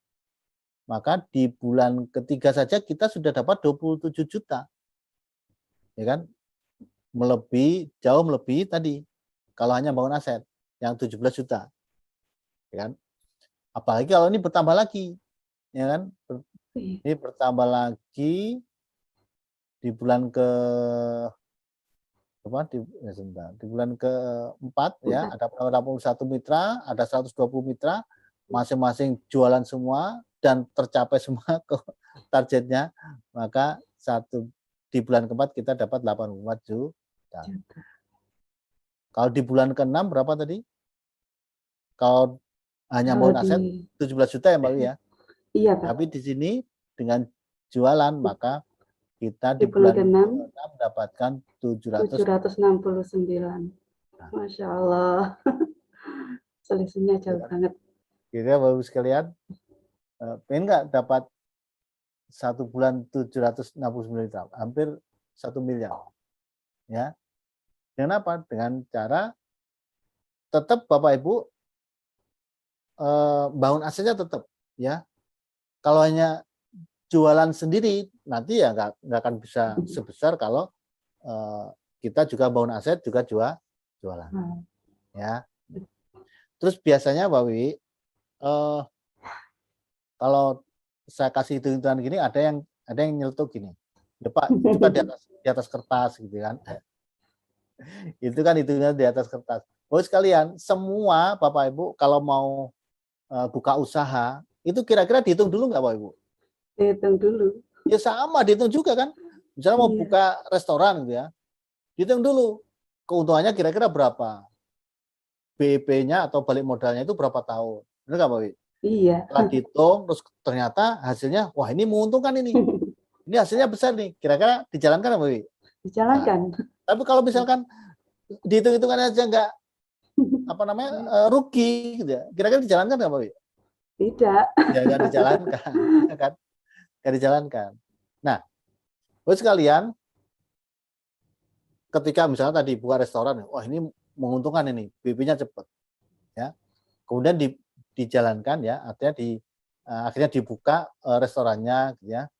maka di bulan ketiga saja kita sudah dapat 27 juta. Ya kan? Jauh melebihi tadi kalau hanya bangun aset yang 17 juta. Ya kan? Apalagi kalau ini bertambah lagi. Ya kan? Ini bertambah lagi di bulan di bulan ke-4 ya, ada 81 mitra, ada 120 mitra, masing-masing jualan semua dan tercapai semua targetnya, maka di bulan ke-4 kita dapat 84 juta. Kalau di bulan ke-6 berapa tadi? Kalau hanya mau aset 17 juta ya Mbak Wi ya? Iya, Pak. Tapi di sini dengan jualan maka kita di bulan ke-6 mendapatkan 769. Masya Allah. Selisihnya jauh banget. Kira Bapak sekalian, pengen nggak dapat 1 bulan 769 juta, hampir 1 miliar. Ya. Dengan apa? Dengan cara tetap Bapak Ibu bangun asetnya tetap ya. Kalau hanya jualan sendiri nanti ya nggak akan bisa sebesar kalau kita juga bangun aset juga jualan. Ya. Terus biasanya Mbak Wi, kalau saya kasih hitung-hitungan gini ada yang nyeletuk gini. Ya Pak, itu kan di atas kertas gitu kan. Itu kan hitungannya di atas kertas. Sekalian, semua Bapak Ibu kalau mau buka usaha, itu kira-kira dihitung dulu nggak Bapak Ibu? Dihitung dulu. Ya sama, dihitung juga kan. Misalnya mau buka restoran gitu ya, dihitung dulu keuntungannya kira-kira berapa, BIP-nya atau balik modalnya itu berapa tahun. Benar nggak Mbak Wi? Iya. Setelah dihitung, terus ternyata hasilnya, wah ini menguntungkan ini. Ini hasilnya besar nih, kira-kira dijalankan nggak Mbak Wi? Nah, Dijalankan. tapi kalau misalkan dihitung-hitungan aja nggak rugi gitu ya, kira-kira dijalankan nggak Mbak Wi? Tidak. Ya nggak dijalankan, kan? Nggak dijalankan. Nah, buat sekalian, ketika misalnya tadi buka restoran, wah ini menguntungkan ini, BP-nya cepat, ya. Kemudian dijalankan ya, artinya akhirnya dibuka restorannya, gitu ya.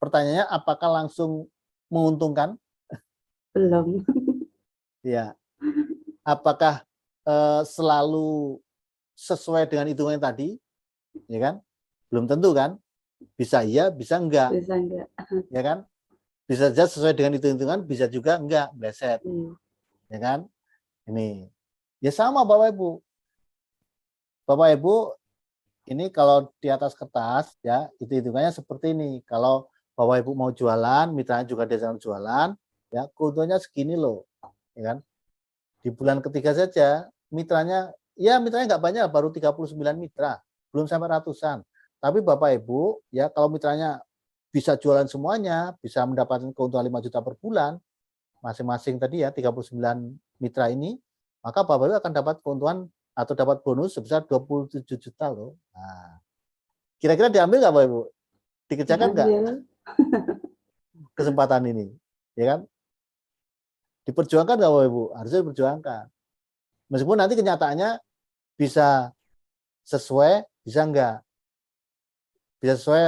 Pertanyaannya, apakah langsung menguntungkan? Belum. Ya. Apakah selalu sesuai dengan hitungan tadi, ya kan? Belum tentu kan? Bisa iya, bisa enggak, Bisa enggak? ya kan? Bisa saja sesuai dengan hitung-hitungan, bisa juga enggak, meleset, ya kan? Ini, ya sama Bapak Ibu. Bapak Ibu, ini kalau di atas kertas, ya itu hitungannya seperti ini. Kalau Bapak Ibu mau jualan, mitranya juga dia sedang jualan, ya keuntungannya segini loh, ya kan? Di bulan ketiga saja mitranya nggak banyak, baru 39 mitra, belum sampai ratusan. Tapi Bapak Ibu ya, kalau mitranya bisa jualan semuanya, bisa mendapatkan keuntungan 5 juta per bulan masing-masing tadi ya, 39 mitra ini, maka Bapak Ibu akan dapat keuntungan atau dapat bonus sebesar 27 juta loh. Nah, kira-kira diambil nggak Bapak Ibu? Dikerjakan nggak Diambil. kesempatan ini? Ya kan? Diperjuangkan nggak Bapak Ibu? Harusnya diperjuangkan. Meskipun nanti kenyataannya bisa sesuai, bisa enggak. Bisa sesuai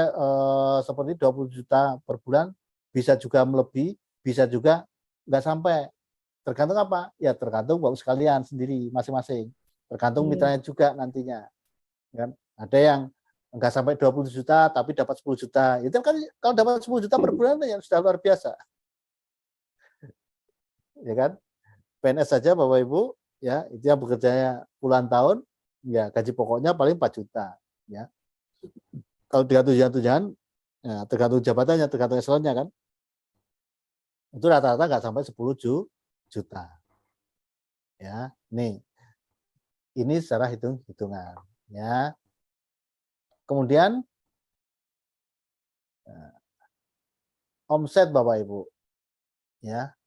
seperti 20 juta per bulan, bisa juga melebihi, bisa juga enggak sampai. Tergantung apa? Ya tergantung Bapak sekalian sendiri masing-masing. Tergantung mitranya juga nantinya. Kan? Ada yang enggak sampai 20 juta tapi dapat 10 juta. Itu kan kalau dapat 10 juta per bulan yang sudah luar biasa. Ya kan? PNS saja Bapak Ibu, ya itu yang bekerjanya puluhan tahun, ya gaji pokoknya paling 4 juta. Ya. Kalau tergantung tunjangan, ya, tergantung jabatannya, tergantung eselonnya kan, itu rata-rata nggak sampai 10 juta. Ya, nih, ini secara hitungan. Ya, kemudian omset Bapak Ibu. Ya,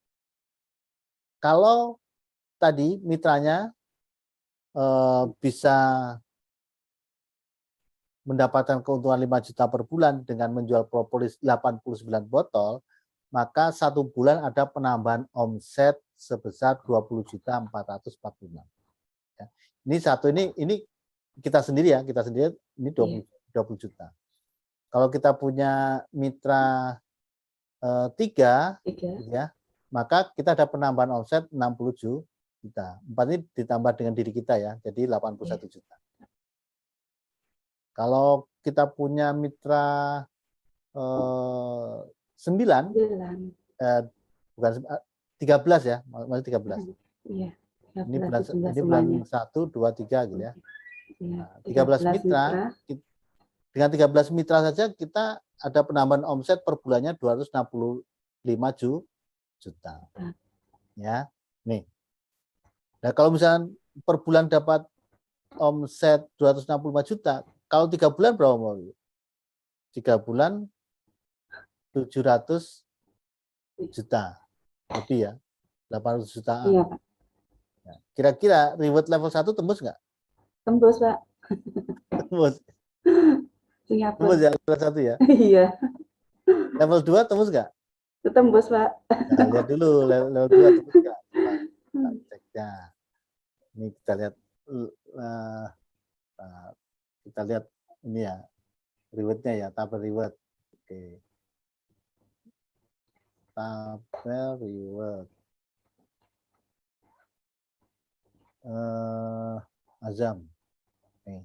kalau tadi mitranya bisa mendapatkan keuntungan 5 juta per bulan dengan menjual propolis 89 botol, maka satu bulan ada penambahan omset sebesar 20 juta 445. Ya. Ini satu ini kita sendiri ya, ini 20 juta. Kalau kita punya mitra 3 ya, maka kita ada penambahan omset 60 juta. 4 ini ditambah dengan diri kita ya, jadi 81 juta. Kalau kita punya mitra 9, bukan 13 ya, masih 13. Iya. Ini bulan 1, 2, 3 gitu ya. Nah, 13 mitra, dengan 13 mitra saja kita ada penambahan omset per bulannya 265 juta. Ya, nih. Nah, kalau misalnya per bulan dapat omset 265 juta, kalau 3 bulan berapa mau? 3 bulan 700 juta lebih ya, 800 jutaan. Iya, Pak. Kira-kira reward level 1 tembus nggak? Tembus, Pak. Tembus. Singapura. Tembus ya level 1 ya. Iya. Level 2 tembus nggak? Tembus, Pak. Nah, lihat dulu level 2 tembus nggak? Kita ceknya. Ini kita lihat kita lihat ini ya rewardnya ya, tabel reward. Oke. Tabel reward. Azam. Nih.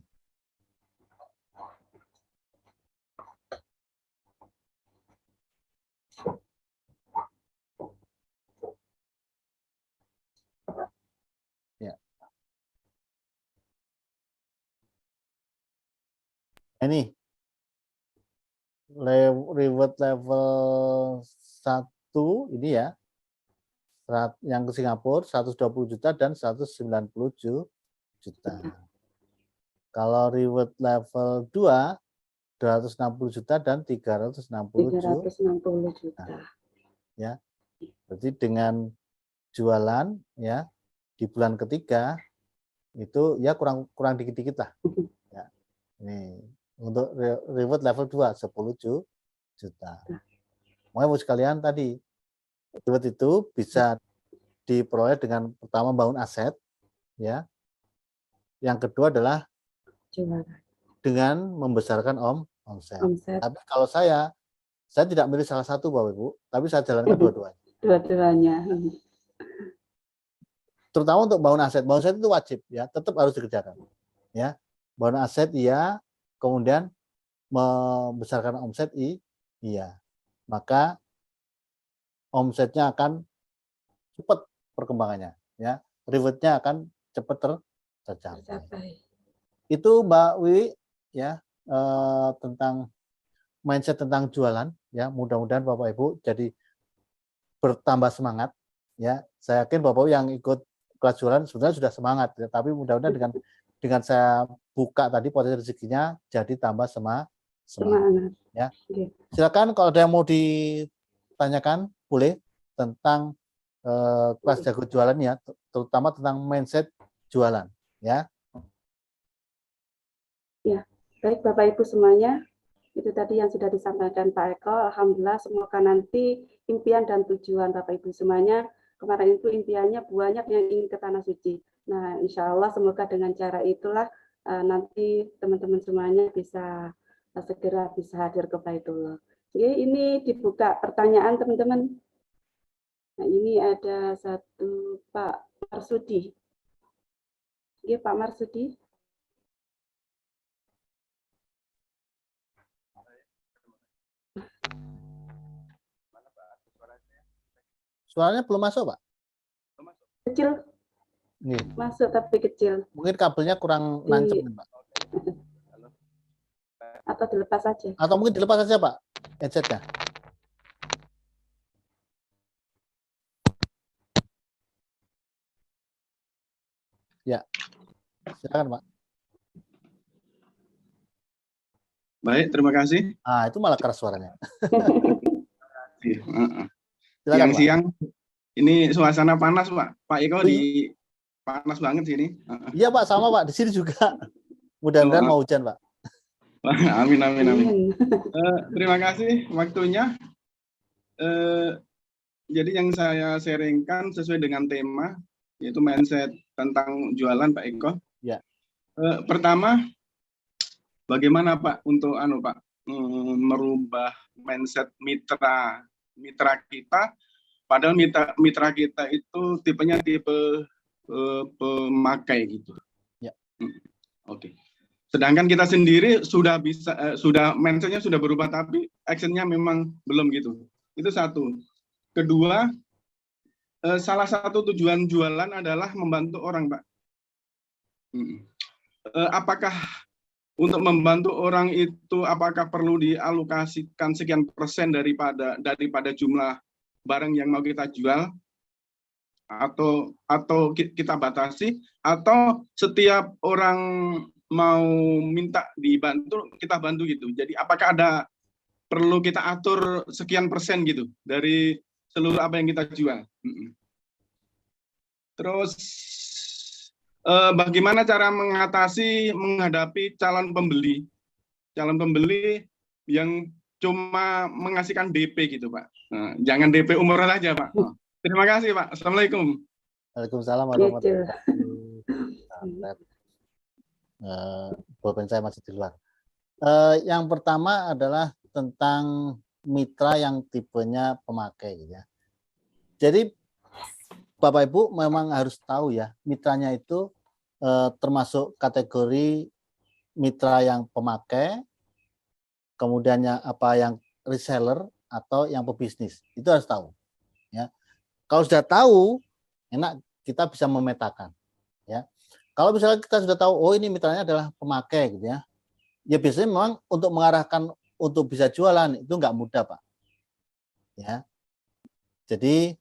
Ya. Ini reward level 1 ini ya, yang ke Singapura 120 juta dan 197 juta. Kalau reward level 2 260 juta dan 360 juta. Nah, ya. Berarti dengan jualan ya di bulan ketiga itu ya kurang dikit-dikit lah. Ya. Ini untuk reward level 2 10 juta. Makanya Bu sekalian tadi reward itu bisa diperoleh dengan pertama bangun aset ya. Yang kedua adalah dengan membesarkan omset. Tapi kalau saya tidak milih salah satu Bapak Ibu, tapi saya jalankan dua-duanya. Dua-duanya. Terutama untuk bangun aset itu wajib ya, tetap harus dikerjakan. Ya. Bangun aset iya, kemudian membesarkan omset iya. Maka omsetnya akan cepat perkembangannya ya. Reward-nya akan cepat tercapai. Itu Mbak Wiwi ya tentang mindset tentang jualan ya, mudah-mudahan Bapak Ibu jadi bertambah semangat ya. Saya yakin Bapak Ibu yang ikut kelas jualan sebenarnya sudah semangat ya, tapi mudah-mudahan dengan saya buka tadi potensi rezekinya jadi tambah semangat ya. Silakan kalau ada yang mau ditanyakan boleh tentang kelas jago jualan ya, terutama tentang mindset jualan ya. Ya, baik Bapak Ibu semuanya, itu tadi yang sudah disampaikan Pak Eko. Alhamdulillah semoga nanti impian dan tujuan Bapak Ibu semuanya, kemarin itu impiannya banyak yang ingin ke Tanah Suci. Nah, insya Allah semoga dengan cara itulah nanti teman-teman semuanya bisa segera bisa hadir ke Baitullah. Oke, ini dibuka pertanyaan teman-teman. Nah, ini ada satu Pak Marsudi. Oke, Pak Marsudi. Suaranya belum masuk, Pak? Kecil. Nih. Masuk tapi kecil. Mungkin kabelnya kurang nancep, Pak. Atau dilepas saja. Atau mungkin dilepas saja, Pak, headsetnya. Ya. Silakan, Pak. Baik, terima kasih. Ah, itu malah keras suaranya. Siang-siang ini suasana panas, Pak. Pak Eko di panas banget sini. Iya, Pak, sama, Pak. Di sini juga. Mudah-mudahan mau hujan, Pak. Amin. Terima kasih waktunya. Jadi yang saya sharingkan sesuai dengan tema, yaitu mindset tentang jualan, Pak Eko. Ya. Pertama, bagaimana Pak untuk Pak merubah mindset mitra kita, padahal mitra kita itu tipenya tipe pemakai gitu. Ya. Oke. Sedangkan kita sendiri sudah mindsetnya sudah berubah, tapi actionnya memang belum gitu. Itu satu. Kedua, salah satu tujuan jualan adalah membantu orang, Pak. Apakah untuk membantu orang itu apakah perlu dialokasikan sekian persen daripada jumlah barang yang mau kita jual, atau kita batasi, atau setiap orang mau minta dibantu kita bantu gitu. Jadi apakah perlu kita atur sekian persen gitu dari seluruh apa yang kita jual. Terus bagaimana cara menghadapi calon pembeli yang cuma mengasihkan DP gitu, Pak. Nah, jangan DP umroh aja, Pak. Terima kasih, Pak. Assalamualaikum. Waalaikumsalam warahmatullahi wabarakatuh. Pulpen saya masih di luar. Yang pertama adalah tentang mitra yang tipenya pemakai ya. Jadi Bapak Ibu memang harus tahu ya, mitranya itu termasuk kategori mitra yang pemakai, kemudian yang reseller atau yang pebisnis. Itu harus tahu. Ya. Kalau sudah tahu, enak kita bisa memetakan. Ya. Kalau misalnya kita sudah tahu, oh ini mitranya adalah pemakai gitu ya. Ya biasanya memang untuk mengarahkan untuk bisa jualan itu nggak mudah, Pak. Ya. Jadi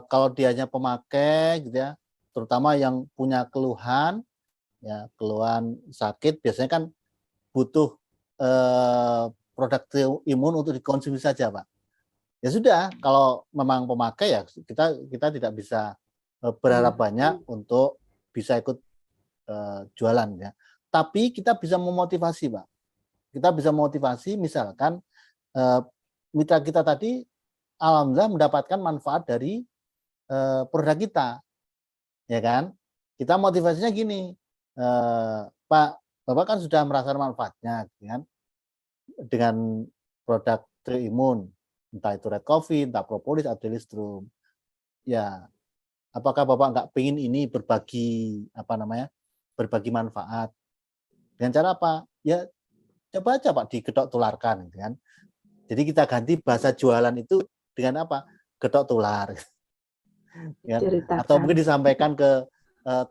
kalau dianya pemakai gitu ya, terutama yang punya keluhan ya, keluhan sakit biasanya kan butuh produk imun untuk dikonsumsi saja, Pak. Ya sudah, kalau memang pemakai ya kita tidak bisa berharap banyak untuk bisa ikut jualan ya. Tapi kita bisa memotivasi, Pak. Kita bisa memotivasi, misalkan mitra kita tadi alhamdulillah mendapatkan manfaat dari produk kita, ya kan? Kita motivasinya gini, Pak, Bapak kan sudah merasakan manfaatnya, kan? Dengan produk Triimun, entah itu Red Coffee, entah Propolis atau Delistrum. Ya, apakah Bapak nggak pengen ini berbagi berbagi manfaat? Dengan cara apa? Ya, coba aja Pak digedok tularkan, kan? Jadi kita ganti bahasa jualan itu dengan apa? Gedok tular. Ya. Atau mungkin disampaikan ke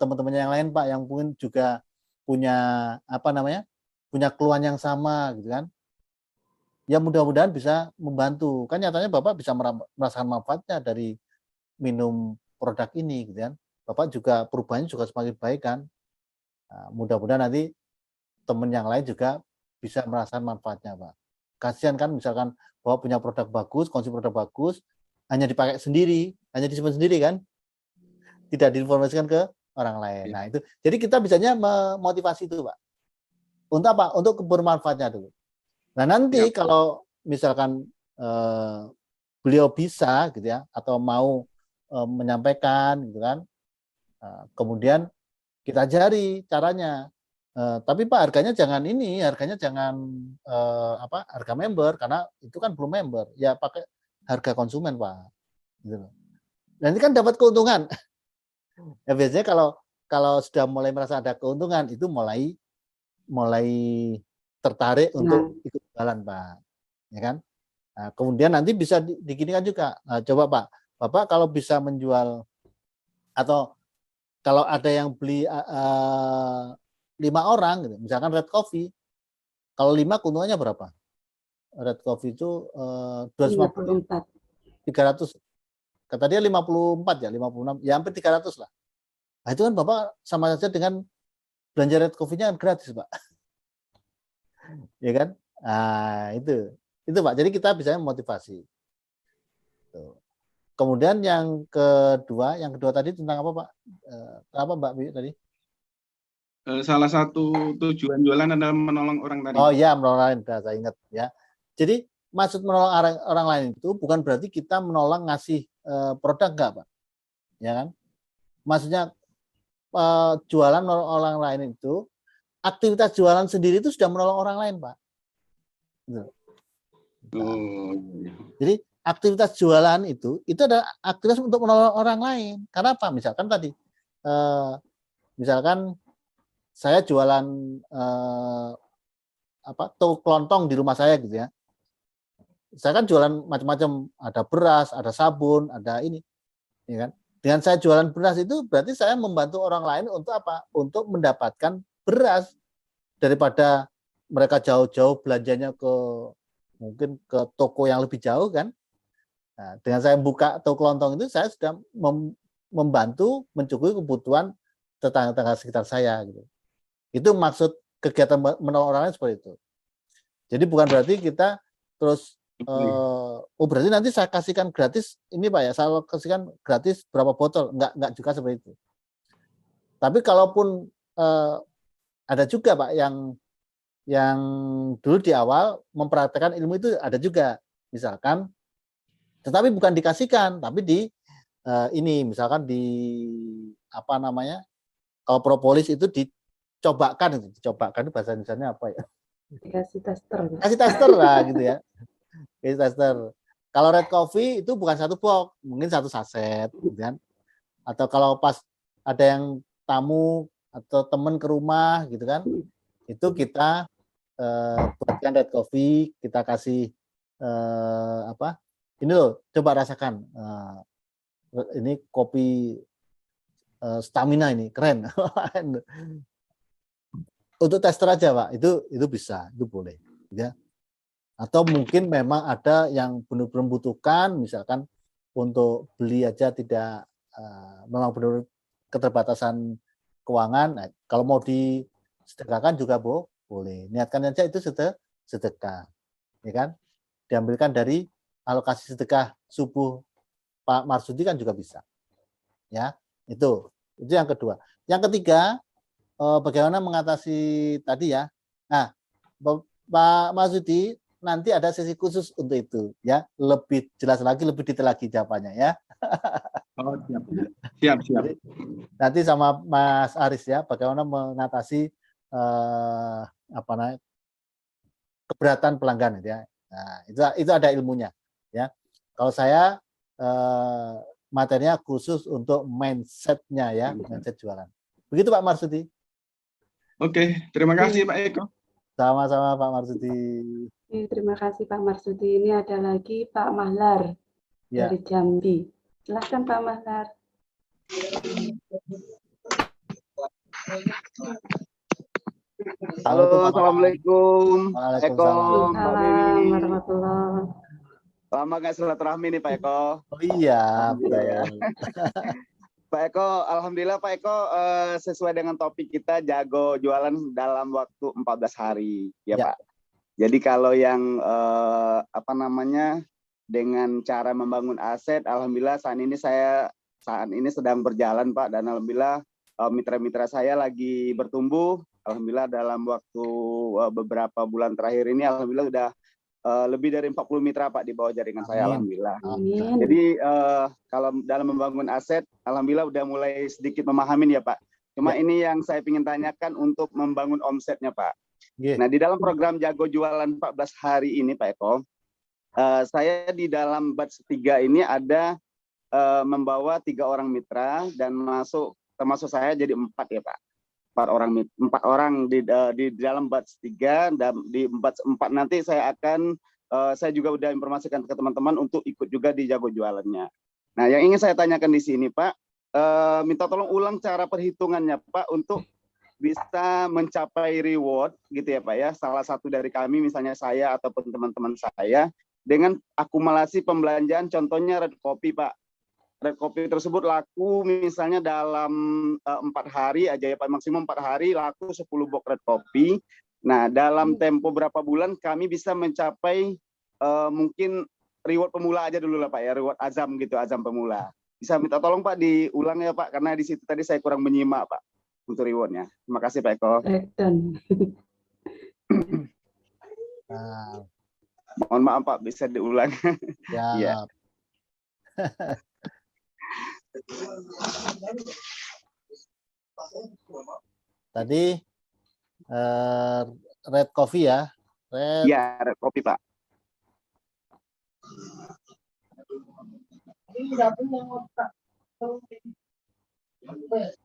teman-teman yang lain, Pak, yang mungkin juga punya punya keluhan yang sama gitu kan. Ya mudah-mudahan bisa membantu. Kan nyatanya Bapak bisa merasakan manfaatnya dari minum produk ini gitu kan. Bapak juga perubahannya juga semakin baik kan. Nah, mudah-mudahan nanti teman yang lain juga bisa merasakan manfaatnya, Pak. Kasihan kan misalkan Bapak punya produk bagus, konsumsi produk bagus, hanya dipakai sendiri, hanya disimpan sendiri kan. Tidak diinformasikan ke orang lain. Nah, itu. Jadi kita bisanya memotivasi itu, Pak. Untuk apa? Untuk bermanfaatnya dulu. Nah, nanti kalau misalkan beliau bisa gitu ya, atau mau menyampaikan gitu kan, kemudian kita ajari caranya. Tapi Pak, harganya jangan harga member, karena itu kan belum member. Ya pakai harga konsumen, Pak. Gitu. Dan ini kan dapat keuntungan. Ya biasanya kalau sudah mulai merasa ada keuntungan itu mulai tertarik untuk ikut jualan, Pak. Ya kan? Nah, kemudian nanti bisa diginikan juga. Nah, coba Pak, Bapak kalau bisa menjual atau kalau ada yang beli 5 orang gitu, misalkan Red Coffee, kalau 5 keuntungannya berapa? Red Coffee itu 250, 300. Kata dia 54 ya, 56, ya hampir 300 lah. Nah, itu kan Bapak sama saja dengan belanja Red Coffee-nya gratis, Pak. Ya kan? Nah, itu Pak. Jadi kita bisa memotivasi. Tuh. Kemudian yang kedua tadi tentang apa, Pak? Apa Mbak Bi tadi? Salah satu tujuan jualan adalah menolong orang tadi. Oh iya, menolong orang lain, saya ingat ya. Jadi maksud menolong orang lain itu bukan berarti kita menolong ngasih produk, enggak, Pak. Ya kan? Maksudnya jualan menolong orang lain itu, aktivitas jualan sendiri itu sudah menolong orang lain, Pak. Gitu. Nah, jadi aktivitas jualan itu adalah aktivitas untuk menolong orang lain. Karena apa? Misalkan tadi, misalkan saya jualan toko kelontong di rumah saya gitu ya. Saya kan jualan macam-macam, ada beras, ada sabun, ada ini, ya kan. Dengan saya jualan beras itu berarti saya membantu orang lain untuk apa? Untuk mendapatkan beras, daripada mereka jauh-jauh belanjanya mungkin ke toko yang lebih jauh kan. Nah, dengan saya buka toko kelontong itu saya sudah membantu mencukupi kebutuhan tetangga-tetangga sekitar saya gitu. Itu maksud kegiatan menolong orang lain seperti itu. Jadi bukan berarti kita terus berarti nanti saya kasihkan gratis ini Pak ya, saya kasihkan gratis berapa botol, enggak juga seperti itu. Tapi kalaupun ada juga Pak yang dulu di awal mempraktekkan ilmu itu ada juga, misalkan, tetapi bukan dikasihkan, tapi ini misalkan kalau propolis itu dicobakan itu bahasa Indonesianya apa ya? Kasih tester lah gitu ya. Kasih tester. Kalau Red Coffee itu bukan satu box, mungkin satu saset, gitu kan? Atau kalau pas ada yang tamu atau teman ke rumah, gitu kan? Itu kita buatkan Red Coffee, kita kasih ini loh, coba rasakan. Ini kopi stamina ini keren. Untuk tester aja Pak, itu bisa, itu boleh. Ya. Atau mungkin memang ada yang benar-benar membutuhkan, misalkan untuk beli aja tidak, memang benar keterbatasan keuangan. Nah, kalau mau disedekahkan juga boleh. Niatkan aja itu sedekah, ya kan? Diambilkan dari alokasi sedekah subuh Pak Marsudi kan juga bisa, ya. Itu yang kedua. Yang ketiga, bagaimana mengatasi tadi ya. Nah, Pak Marsudi nanti ada sesi khusus untuk itu ya, lebih jelas lagi, lebih detail lagi jawabannya ya. Oh, siap. Nanti sama Mas Aris ya, bagaimana mengatasi keberatan pelanggan ya. Nah, itu ada ilmunya ya. Kalau saya materinya khusus untuk mindsetnya ya, mindset jualan. Begitu Pak Marsudi. Oke, terima kasih Pak Eko. Sama-sama Pak Marsudi. Terima kasih Pak Marsudi. Ini ada lagi Pak Mahlar dari Jambi. Silahkan Pak Mahlar. Halo, assalamualaikum. Waalaikumsalam. Waalaikumsalam warahmatullahi. Lama nggak silaturahmi nih Pak Eko. Oh iya, betul. Pak Eko, alhamdulillah Pak Eko sesuai dengan topik kita jago jualan dalam waktu 14 hari ya Pak. Jadi kalau yang dengan cara membangun aset, alhamdulillah saat ini sedang berjalan Pak, dan alhamdulillah mitra-mitra saya lagi bertumbuh. Alhamdulillah dalam waktu beberapa bulan terakhir ini alhamdulillah sudah lebih dari 40 mitra Pak di bawah jaringan saya, alhamdulillah. Amin. Jadi kalau dalam membangun aset, alhamdulillah udah mulai sedikit memahamin ya Pak. Cuma ini yang saya ingin tanyakan untuk membangun omsetnya Pak. Nah di dalam program Jago Jualan 14 hari ini Pak Eko, saya di dalam batch 3 ini ada membawa 3 orang mitra dan termasuk saya jadi 4 ya Pak. 4 orang di dalam batch 3, dan di batch 4 nanti saya juga udah informasikan ke teman-teman untuk ikut juga di Jago Jualannya. Nah, yang ingin saya tanyakan di sini Pak, minta tolong ulang cara perhitungannya Pak untuk bisa mencapai reward gitu ya Pak ya. Salah satu dari kami misalnya saya ataupun teman-teman saya dengan akumulasi pembelanjaan, contohnya red copy Pak. Red copy tersebut laku misalnya dalam 4 hari aja ya Pak, maksimum 4 hari laku 10 box red copy. Nah dalam tempo berapa bulan kami bisa mencapai mungkin reward pemula aja dulu lah Pak ya, reward azam gitu, azam pemula. Bisa minta tolong Pak diulang ya Pak, karena di situ tadi saya kurang menyimak Pak untuk rewardnya. Terima kasih Pak Eko. Mohon maaf Pak, bisa diulang. Ya. Tadi red coffee ya? Red coffee Pak.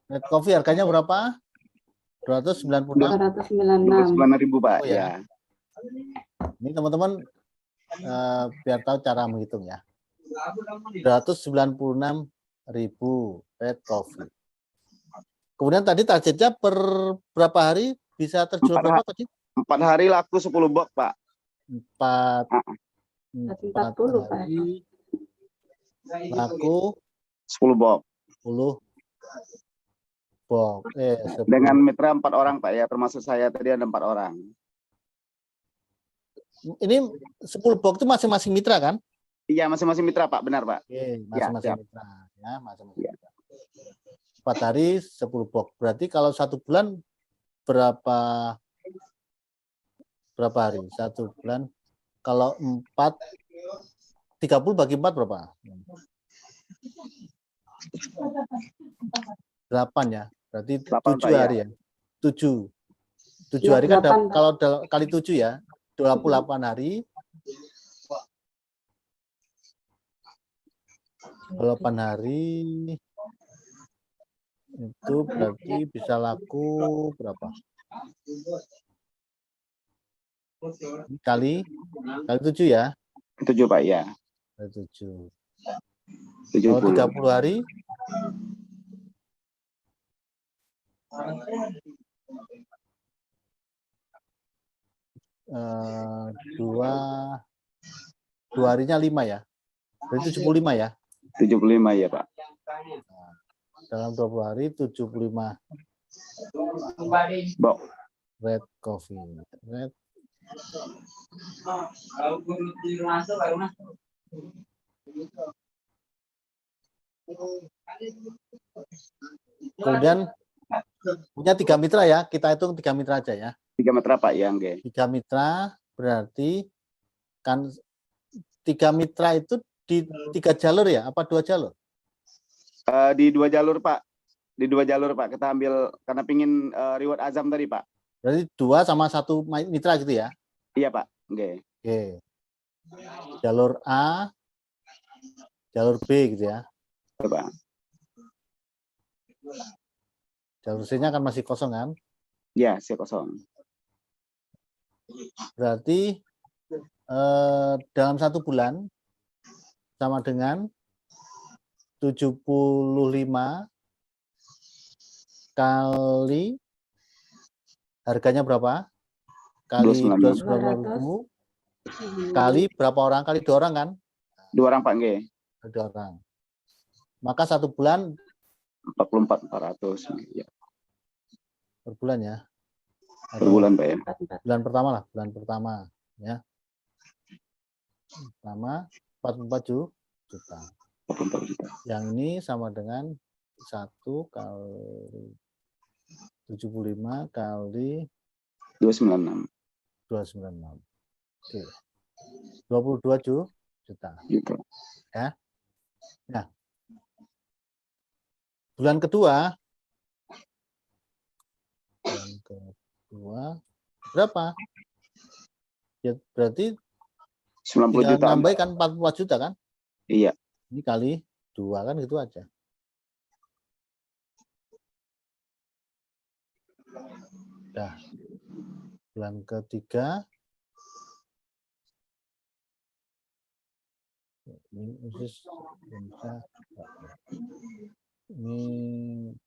Red coffee harganya berapa? 296. 296.000 Pak. Oh, ya. Ini teman-teman biar tahu cara menghitung ya. 296.000 red coffee. Kemudian tadi targetnya per berapa hari bisa terjual berapa tadi? 4 hari laku 10 box Pak. 40 hari laku 10 box. 10 box. 10. Dengan mitra 4 orang Pak ya, termasuk saya tadi ada 4 orang. Ini 10 box itu masing-masing mitra kan? Iya, masing-masing mitra Pak, benar Pak. Oke, masing-masing mitra ya, masing-masing mitra. 4 hari 10 box. Berarti kalau 1 bulan berapa hari? 1 bulan kalau 30 bagi 4 berapa? 8 ya. Berarti 7 hari ya. 7 hari kan kalau kali 7 ya, 28 hari. 8 hari itu berarti bisa laku berapa? Kali 7 ya? 7 Pak ya. Kali 7. 70. Kalau 30 hari? dua harinya 5 ya. Berarti 75 ya. 75 ya Pak. Dalam 20 hari 75 red coffee. Red. Kemudian punya 3 mitra ya, kita hitung 3 mitra aja ya. 3 mitra Pak ya, nggih. 3 mitra berarti kan 3 mitra itu di 3 jalur ya, apa 2 jalur? Di 2 jalur Pak. Di 2 jalur Pak. Kita ambil karena pingin reward Azam tadi Pak. Berarti 2 sama 1 mitra gitu ya? Iya Pak, nggih. Oke. Jalur A, jalur B gitu ya? Iya Pak. Jalur C-nya kan masih kosong kan? Iya, saya kosong. Berarti dalam 1 bulan sama dengan 75 kali harganya berapa? Kali 290.000 kali berapa orang? Kali 2 orang kan? 2 orang Pak, nggih. 2 orang. Maka 1 bulan 44.400 ya. Per bulan ya. Per bulan Pak ya. Bulan pertama lah, bulan pertama ya. Pertama 44 juta. 44 juta. Yang ini sama dengan 1 kali 75 kali 296. 296. Oke. 22 juta. Gitu. Ya. Nah. Bulan kedua berapa? Ya berarti 90 juta. Nambah kan 44 juta kan? Iya. Ini kali 2 kan gitu aja. Nah, bulan ketiga ini khusus ini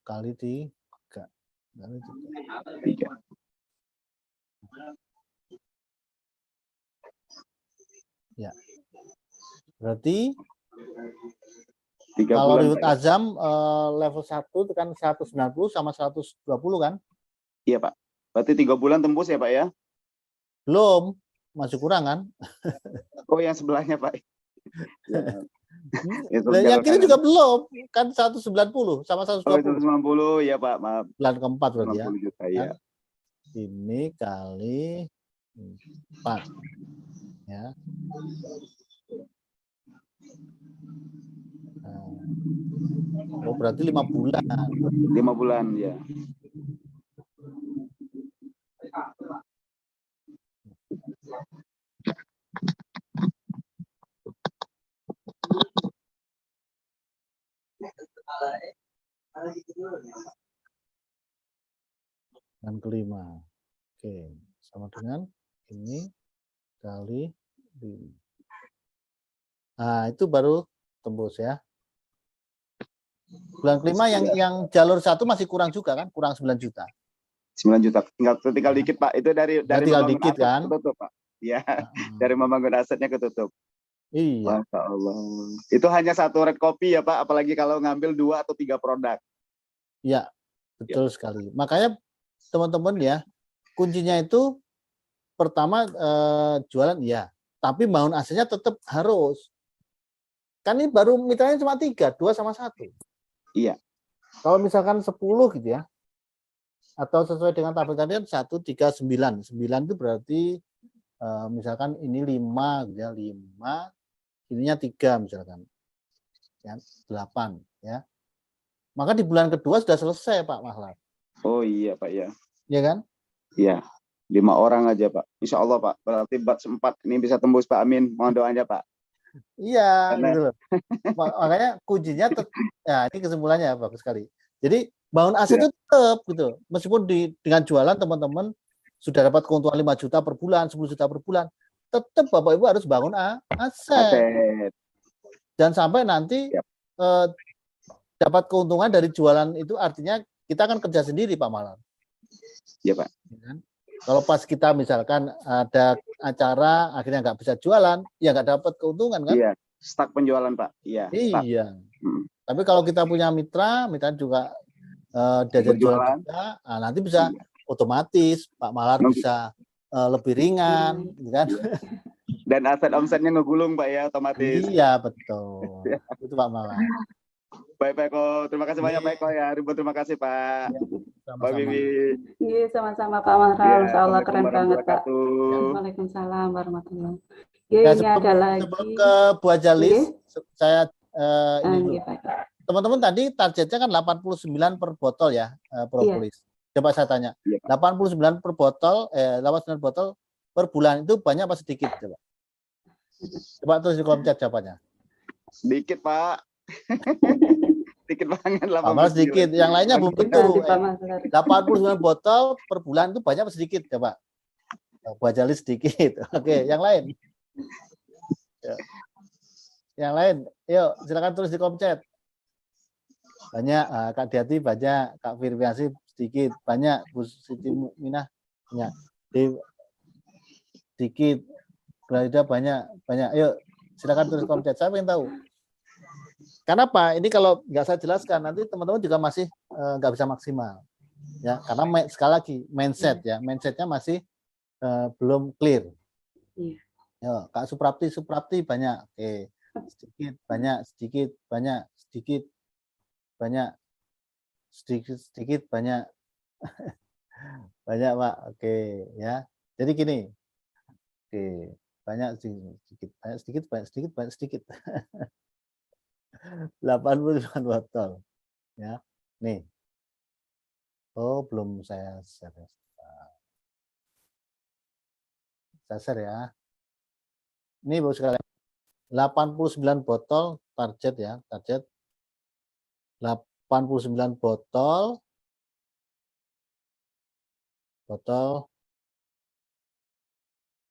kali 3 kali 3. Ya. Berarti 3 kalau bulan, reward Azam level 1 itu kan 190 sama 120 kan? Iya Pak. Berarti 3 bulan tembus ya Pak ya? Belum, masih kurang kan? Oh yang sebelahnya Pak. Yang kiri juga belum, kan 190 sama 120. 190 ya Pak, maaf. Bulan keempat berarti ya. Juta, ya. Ini kali 4 ya. Oh berarti 5 bulan. 5 bulan ya. Dan kelima. Oke, sama dengan ini kali 5. Nah, itu baru tembus ya. Bulan kelima yang jalur 1 masih kurang juga kan? Kurang 9 juta. 9 juta. Tinggal dikit Pak. Itu dari tinggal dikit kan? Ketutup Pak. Ya, dari membangun asetnya ketutup. Iya. Masya Allah. Itu hanya 1 red copy ya Pak, apalagi kalau ngambil 2 atau 3 produk. Iya, betul sekali. Makanya teman-teman ya, kuncinya itu pertama jualan ya, tapi bangun asetnya tetap harus. Kan ini baru mitranya cuma 3, 2 sama 1. Iya. Kalau misalkan 10 gitu ya, atau sesuai dengan tabel tadi kan 1, 3, 9. 9 itu berarti misalkan ini 5 gitu ya, 5, ininya 3 misalkan. Ya, 8 ya. Maka di bulan kedua sudah selesai Pak Mahlar. Oh iya Pak ya. Iya kan? Iya. 5 orang aja Pak. Insya Allah Pak. Berarti batch 4 ini bisa tembus Pak. Amin. Mohon doanya Pak. Iya, gitu loh. Makanya kuncinya ya ini kesimpulannya bagus sekali. Jadi bangun aset itu tetap gitu. Meskipun dengan jualan teman-teman sudah dapat keuntungan 5 juta per bulan, 10 juta per bulan, tetap Bapak Ibu harus bangun aset. Jangan sampai nanti dapat keuntungan dari jualan itu artinya kita kan kerja sendiri Pak Malar. Iya Pak. Kalau pas kita misalkan ada acara akhirnya nggak bisa jualan, ya nggak dapat keuntungan kan? Iya, stuck penjualan Pak. Iya. Stuck. Iya. Tapi kalau kita punya mitra juga diajar jualan juga, nanti bisa otomatis Pak Malar bisa lebih ringan, gitu kan? Dan aset omsetnya ngegulung Pak ya otomatis. Iya betul. Itu Pak Malar. Baik Pak Eko, terima kasih banyak Pak Eko ya. Terima kasih Pak. Mbak Bibi. Iya sama-sama Pak Maral. Insya Allah keren banget Pak. Ya. Waalaikumsalam warahmatullahi wabarakatuh. Ya, ini ada lagi. Sebelum ke Bu Ajalis, saya teman-teman tadi targetnya kan 89 per botol ya propolis. Coba saya tanya, 89 per botol, 89 botol per bulan itu banyak apa sedikit? Coba terus di kolom chat jawabannya. Sedikit Pak. Sedikit banget. Malah sedikit. Yang lainnya belum tentu. 89 botol per bulan itu banyak apa sedikit? Coba. Bu Ajalis sedikit. Oke, yang lain. Yang lain, yuk silakan tulis di kolom chat. Banyak, Kak Diati banyak, Kak Firmiasi sedikit, banyak, Bu Siti Mukminah banyak, sedikit, Glada banyak. Yuk silakan tulis kolom chat. Saya ingin tahu. Kenapa? Ini kalau nggak saya jelaskan nanti teman-teman juga masih nggak bisa maksimal, ya karena sekali lagi mindsetnya masih belum clear. Ya, Kak Suprapti banyak, oke, sedikit banyak, sedikit banyak, banyak Pak, oke ya. Jadi gini, oke banyak sedikit. 89 botol ya nih. Oh belum saya share ya. Ini Bapak sekalian 89 botol target ya, target 89 botol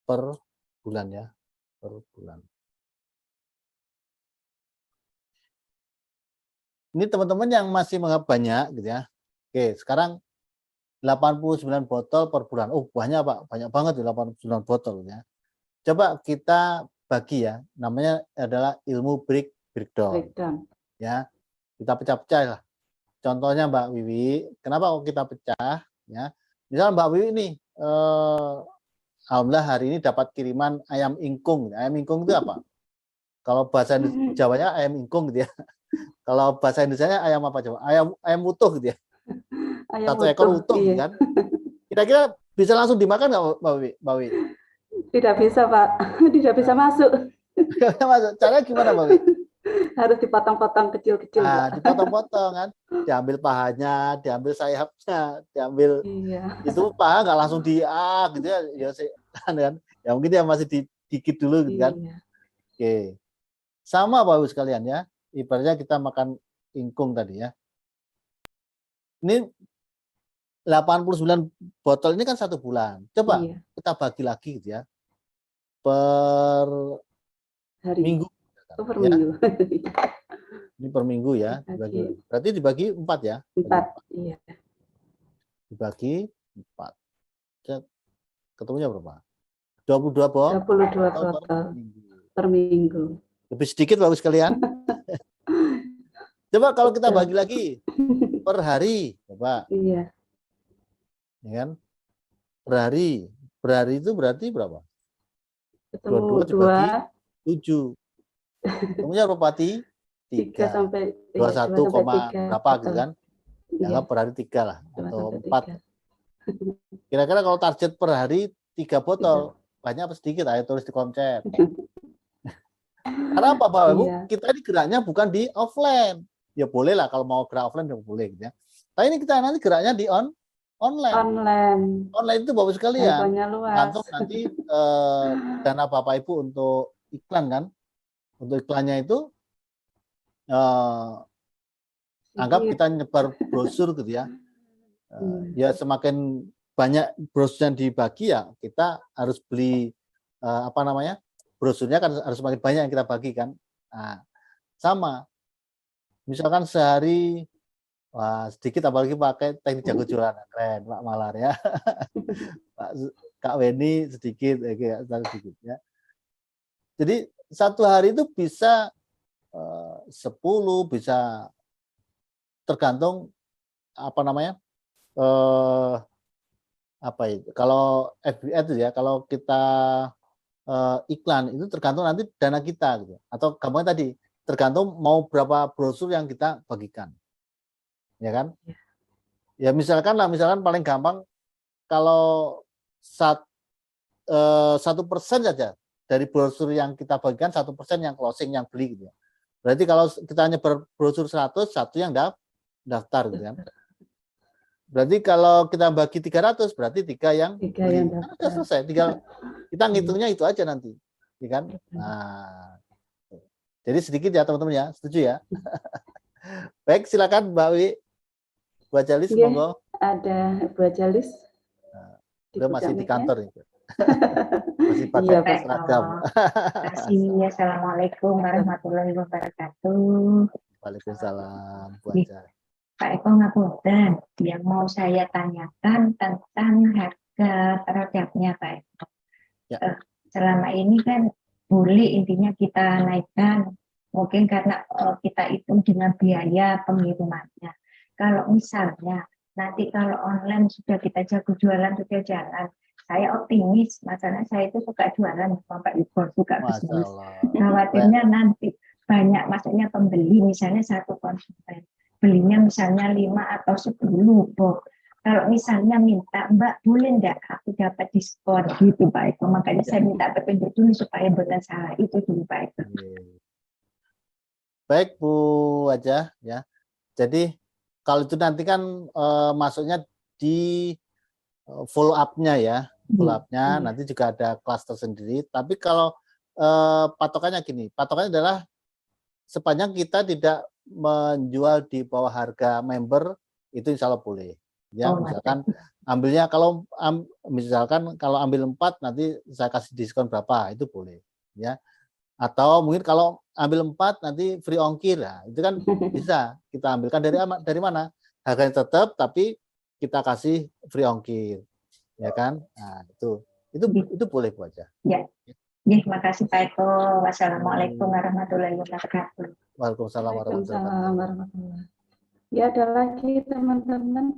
per bulan ya, per bulan. Ini teman-teman yang masih menganggap banyak gitu ya. Oke, sekarang 89 botol per bulan. Oh, banyak Pak, banyak banget ya 89 botol ya. Coba kita bagi ya, namanya adalah ilmu breakdown. Ya. Kita pecah-pecah lah. Contohnya Mbak Wiwi, kenapa kok kita pecah ya? Misal Mbak Wiwi nih alhamdulillah hari ini dapat kiriman ayam ingkung. Ayam ingkung itu apa? Kalau bahasa Jawanya ayam ingkung gitu ya. Kalau bahasa Indonesianya ayam apa coba? Ayam utuh gitu ya. Satu ekor utuh kan. Kira-kira bisa langsung dimakan nggak Mbak Wi? Tidak bisa Pak, tidak bisa masuk. Tidak bisa masuk. Caranya gimana Mbak Wi? Harus dipotong-potong kecil-kecil. Nah, dipotong-potong kan. Diambil pahanya, diambil sayapnya, diambil itu paha nggak langsung gitu ya. Kan. Ya mungkin dia masih digigit dulu gitu kan. Oke. Sama Bapak Ibu sekalian ya. Ibaratnya kita makan ingkung tadi ya. Ini 89 botol ini kan 1 bulan. Coba kita bagi lagi gitu ya. Per hari. Minggu. Per minggu. Ini per minggu ya. Berarti dibagi 4 ya. 4. Iya. Dibagi 4. Ketemunya berapa? 22 botol. 22 botol per minggu. Lebih sedikit Bapak sekalian. Coba kalau kita bagi lagi per hari, coba. Iya. Ya kan? Per hari itu berarti berapa? 22 dibagi 7. Ketemunya berapa Pati? 3 sampai 21, berapa gitu kan? Anggap per hari 3 lah atau 4. Kira-kira kalau target per hari 3 botol, banyak apa sedikit? Ayo tulis di kolom chat. Karena apa Bapak Ibu? Kita ini geraknya bukan di offline. Ya boleh lah kalau mau gerak offline ya boleh gitu ya. Tapi ini kita nanti geraknya di online. Online itu Bapak sekalian. Kantor nanti dana Bapak Ibu untuk iklan kan. Untuk iklannya itu anggap kita nyebar brosur gitu ya. Ya semakin banyak brosur yang dibagi ya kita harus beli brosurnya kan harus semakin banyak yang kita bagi kan. Nah, sama Misalkan sehari, wah sedikit apalagi pakai teknik jago jualan, keren Pak Malar ya. Kak Weni sedikit, sedikit ya. Jadi satu hari itu bisa 10, bisa tergantung apa namanya, apa itu, kalau FBA itu ya, kalau kita iklan itu tergantung nanti dana kita gitu. Atau gampang tadi, tergantung mau berapa brosur yang kita bagikan. Ya kan? Ya misalkan paling gampang kalau 1% saja dari brosur yang kita bagikan, 1% yang closing, yang beli gitu ya. Berarti kalau kita hanya berbrosur 100, satu yang daftar gitu kan. Berarti kalau kita bagi 300, berarti 3 yang beli. Kan udah selesai, tinggal kita ngitungnya itu aja nanti, ya kan? Nah, jadi sedikit ya teman-teman ya, setuju ya? Baik, silakan Mbak Wi, Bu Ajalis, monggo. Ada Bu Ajalis. Udah masih di kantor itu. Masih pakai seragam. Terima kasih. Assalamualaikum warahmatullahi wabarakatuh. Waalaikumsalam, Bu Ajalis. Pak Eko ngapunten, yang mau saya tanyakan tentang harga produknya Pak Eko. Ya. Selama ini kan boleh intinya kita naikkan, mungkin karena kita hitung dengan biaya pengirimannya. Kalau misalnya nanti kalau online sudah kita jago jualan sudah jalan, saya optimis, masalahnya saya itu suka jualan, Bapak Ibu suka bisnis. Khawatirnya nanti banyak maksudnya pembeli, misalnya satu konsumen. Belinya misalnya 5 atau 10 box. Kalau misalnya minta, Mbak boleh enggak aku dapat diskon gitu Pak Eko. Makanya saya minta petunjuk dulu supaya bukan salah itu dulu Pak Eko. Baik Bu Wajah ya. Jadi kalau itu nanti kan masuknya di follow up-nya ya. Follow up-nya nanti juga ada kelas tersendiri. Tapi kalau patokannya gini, patokannya adalah sepanjang kita tidak menjual di bawah harga member, itu insya Allah boleh. Ya, misalkan ambilnya misalkan kalau ambil 4 nanti saya kasih diskon berapa, itu boleh. Ya. Atau mungkin kalau ambil 4 nanti free ongkir, ya, itu kan bisa kita ambilkan dari mana? Harganya tetap tapi kita kasih free ongkir. Ya kan? Nah, itu boleh Bu aja. Ya. Terima kasih Pak Eko. Wassalamualaikum warahmatullahi wabarakatuh. Waalaikumsalam warahmatullahi wabarakatuh. Ya, ada lagi teman-teman.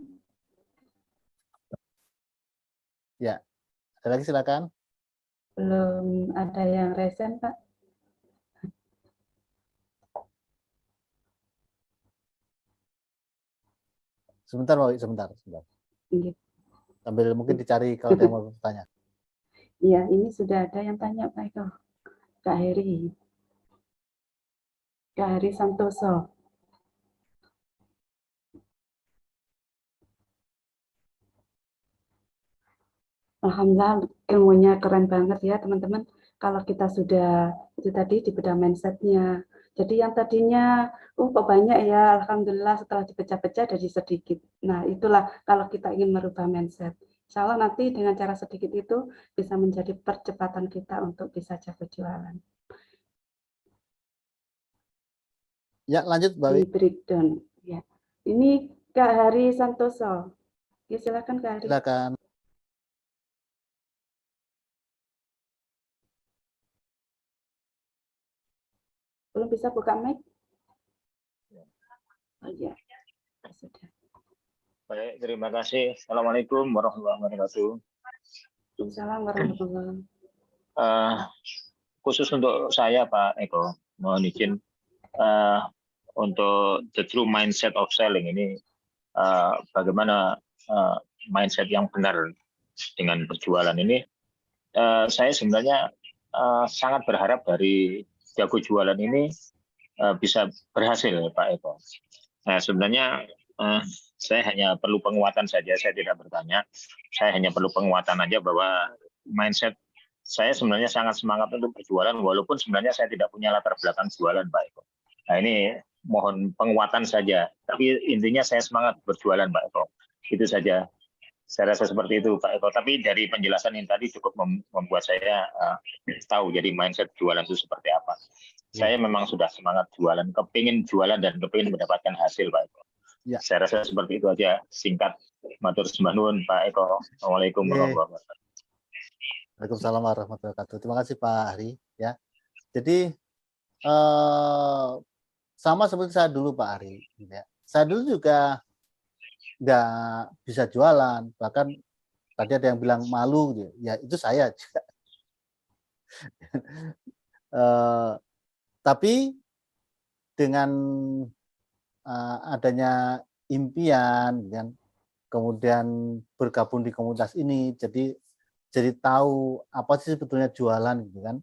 Ya, ada lagi silakan. Belum ada yang resen Pak. Sebentar, Mbak, sebentar. Sambil mungkin dicari kalau ada yang mau bertanya. Iya, ini sudah ada yang tanya Pak Eko. Kak Heri Santoso. Alhamdulillah ilmunya keren banget ya teman-teman. Kalau kita sudah itu tadi di bedah mindsetnya. Jadi yang tadinya kok banyak ya, alhamdulillah setelah dipecah-pecah jadi sedikit. Nah itulah kalau kita ingin merubah mindset. Insya Allah nanti dengan cara sedikit itu bisa menjadi percepatan kita untuk bisa jago jualan. Ya lanjut Mbak Wi. Breakdown. Ya. Ini Kak Hari Santoso. Ya silakan Kak Hari. Silakan. Belum bisa buka mic? Oh iya, sudah. Baik, terima kasih. Assalamualaikum warahmatullahi wabarakatuh. Assalamualaikum warahmatullahi Khusus untuk saya Pak Eko, mohon izin untuk the true mindset of selling ini, bagaimana mindset yang benar dengan berjualan ini, saya sebenarnya sangat berharap dari jago jualan ini bisa berhasil Pak Eko. Nah, sebenarnya saya hanya perlu penguatan saja, saya tidak bertanya. Saya hanya perlu penguatan aja bahwa mindset saya sebenarnya sangat semangat untuk berjualan, walaupun sebenarnya saya tidak punya latar belakang jualan Pak Eko. Nah ini mohon penguatan saja, tapi intinya saya semangat berjualan Pak Eko. Itu saja. Saya rasa seperti itu Pak Eko. Tapi dari penjelasan yang tadi cukup membuat saya tahu jadi mindset jualan itu seperti apa. Saya memang sudah semangat jualan, kepingin jualan dan kepingin mendapatkan hasil Pak Eko. Saya rasa seperti itu aja, singkat. Matur sembah nuwun Pak Eko. Assalamualaikum warahmatullahi wabarakatuh. Waalaikumsalam warahmatullahi wabarakatuh. Terima kasih Pak Hari ya. Jadi sama seperti saya dulu Pak Hari ya. Saya dulu juga nggak bisa jualan, bahkan tadi ada yang bilang malu gitu. Ya itu saya juga. Tapi dengan adanya impian dan kemudian bergabung di komunitas ini, jadi tahu apa sih sebetulnya jualan gitu kan.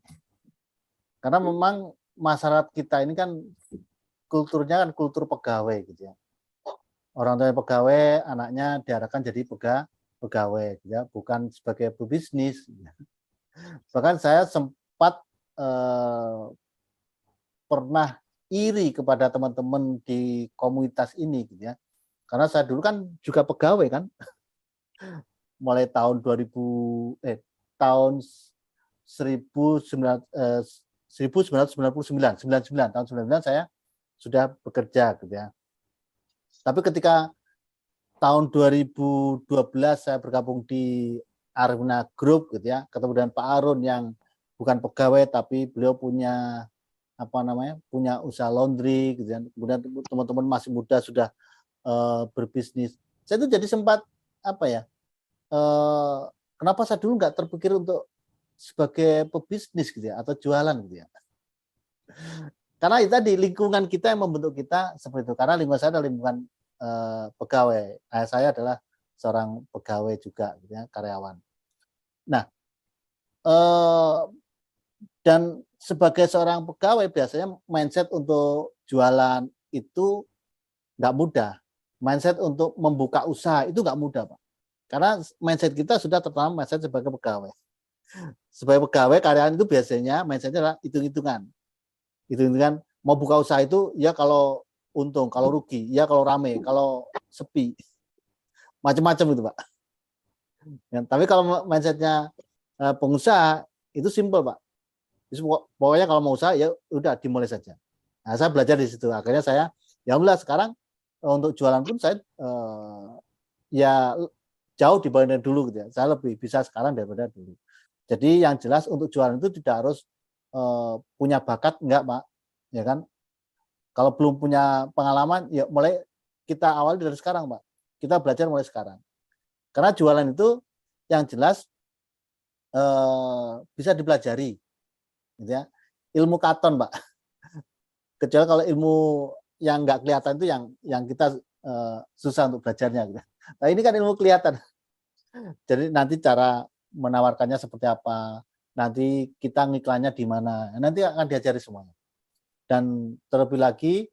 Karena memang masyarakat kita ini kan kulturnya kan kultur pegawai gitu ya. Orang tua pegawai, anaknya diarahkan jadi pegawai, ya, bukan sebagai pebisnis. Bahkan saya sempat pernah iri kepada teman-teman di komunitas ini, gitu ya. Karena saya dulu kan juga pegawai kan, mulai tahun 1999, tahun 99 saya sudah bekerja, gitu ya. Tapi ketika tahun 2012 saya bergabung di Armina Group gitu ya, ketemu dengan Pak Arun yang bukan pegawai tapi beliau punya punya usaha laundry gitu ya. Kemudian teman-teman masih muda sudah berbisnis. Saya itu jadi sempat kenapa saya dulu nggak terpikir untuk sebagai pebisnis gitu ya atau jualan gitu ya. Karena itu tadi lingkungan kita yang membentuk kita seperti itu. Karena lingkungan saya adalah lingkungan pegawai. Saya adalah seorang pegawai juga, gitu ya, karyawan. Nah, dan sebagai seorang pegawai biasanya mindset untuk jualan itu nggak mudah. Mindset untuk membuka usaha itu nggak mudah, Pak. Karena mindset kita sudah tertanam mindset sebagai pegawai. Sebagai pegawai karyawan itu biasanya mindsetnya adalah hitung-hitungan. Hitung-hitungan mau buka usaha itu ya kalau untung, kalau rugi, ya kalau rame, kalau sepi, macam-macam itu Pak. Ya, tapi kalau mindsetnya pengusaha itu simpel Pak. Pokoknya kalau mau usaha ya udah dimulai saja. Nah, saya belajar di situ. Akhirnya saya ya alhamdulillah sekarang untuk jualan pun saya ya jauh dibanding dulu gitu ya. Saya lebih bisa sekarang daripada dulu. Jadi yang jelas untuk jualan itu tidak harus punya bakat enggak Pak, ya kan? Kalau belum punya pengalaman ya mulai kita awali dari sekarang Pak. Kita belajar mulai sekarang. Karena jualan itu yang jelas bisa dipelajari, gitu ya. Ilmu katon Pak. Kecuali kalau ilmu yang enggak kelihatan itu yang kita susah untuk belajarnya gitu. Nah, ini kan ilmu kelihatan. Jadi nanti cara menawarkannya seperti apa, nanti kita ngiklannya di mana, nanti akan diajari semuanya. Dan terlebih lagi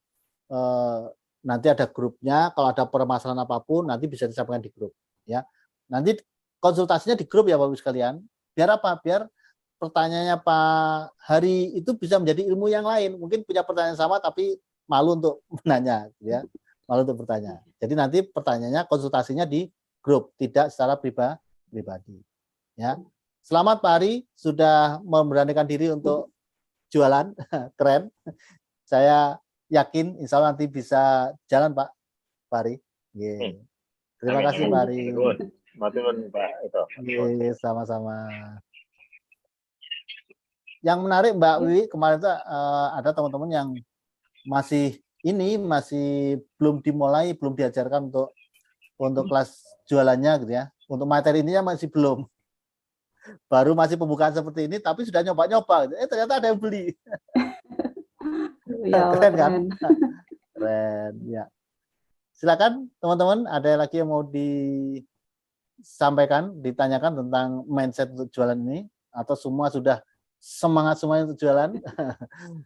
nanti ada grupnya, kalau ada permasalahan apapun nanti bisa disampaikan di grup, ya. Nanti konsultasinya di grup ya Bapak-Ibu sekalian. Biar apa? Biar pertanyaannya Pak Hari itu bisa menjadi ilmu yang lain. Mungkin punya pertanyaan sama tapi malu untuk menanya, ya. Malu untuk bertanya. Jadi nanti pertanyaannya konsultasinya di grup, tidak secara pribadi. Ya, selamat Pak Hari sudah memberanikan diri untuk jualan, keren. Saya yakin insya Allah nanti bisa jalan Pak Hari. Yeah. Terima kasih Pak Hari. Pak itu. Yeah, sama-sama. Yang menarik Mbak Wiwi kemarin itu ada teman-teman yang masih belum dimulai, belum diajarkan untuk kelas jualannya gitu ya. Untuk materi ininya masih belum. Baru masih pembukaan seperti ini, tapi sudah nyoba-nyoba. Ternyata ada yang beli. Ya, keren kan? Keren, ya. Silakan teman-teman, ada lagi yang mau disampaikan, ditanyakan tentang mindset untuk jualan ini? Atau semua sudah semangat semuanya untuk jualan?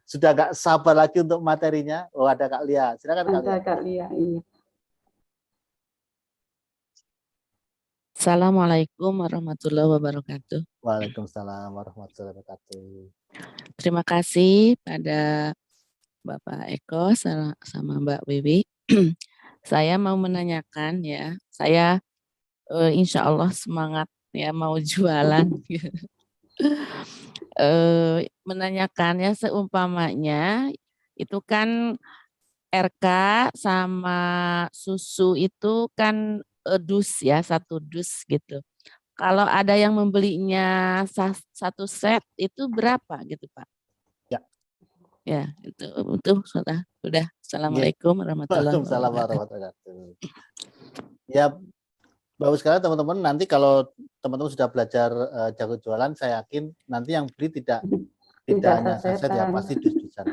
Sudah gak sabar lagi untuk materinya? Oh, ada Kak Lia. Silakan Kak Lia. Ada Kak Lia, iya. Assalamualaikum warahmatullahi wabarakatuh. Waalaikumsalam warahmatullahi wabarakatuh. Terima kasih pada Bapak Eko sama Mbak Wiwi. Saya mau menanyakan ya, saya insya Allah semangat ya mau jualan. Menanyakannya seumpamanya itu kan RK sama susu itu kan dus ya, 1 dus gitu. Kalau ada yang membelinya 1 set itu berapa gitu Pak? Ya. Ya, itu sudah. Assalamualaikum warahmatullahi wabarakatuh. Ya, bagus sekali teman-teman. Nanti kalau teman-teman sudah belajar jago jualan, saya yakin nanti yang beli tidak hanya saset ya, pasti dus-dusan.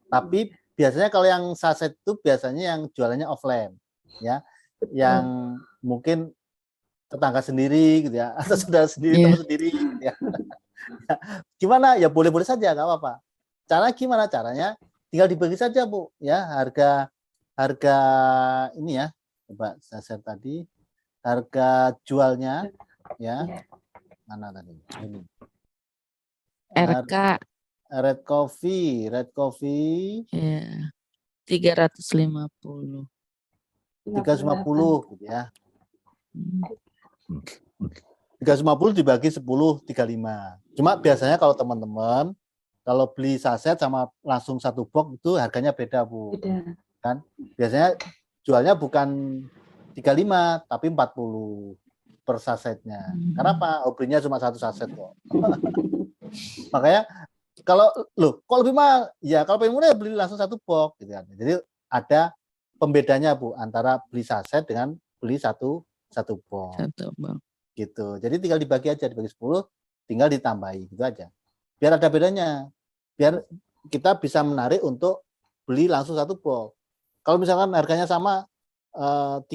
Tapi biasanya kalau yang saset itu biasanya yang jualannya offline, ya, yang mungkin tetangga sendiri gitu ya, atau saudara sendiri, teman sendiri gitu ya. Gimana ya, boleh-boleh saja, nggak apa-apa. Cara gimana caranya? Tinggal dibagi saja Bu, ya, harga ini ya, coba saya share tadi, harga jualnya ya, mana tadi ini, RK red coffee ya 350 gitu ya. 350 dibagi 10, 35. Cuma biasanya kalau teman-teman kalau beli saset sama langsung 1 box itu harganya beda Bu. Beda. Kan biasanya jualnya bukan 35 tapi 40 per sasetnya. Karena apa? Belinya cuma 1 saset kok. Makanya kalau kok lebih mahal? Ya kalau pengen murah beli langsung 1 box gitu kan. Jadi ada pembedanya Bu antara beli saset dengan beli satu box. Gitu. Jadi tinggal dibagi aja, dibagi 10, tinggal ditambahi gitu aja. Biar ada bedanya. Biar kita bisa menarik untuk beli langsung 1 box. Kalau misalkan harganya sama 35,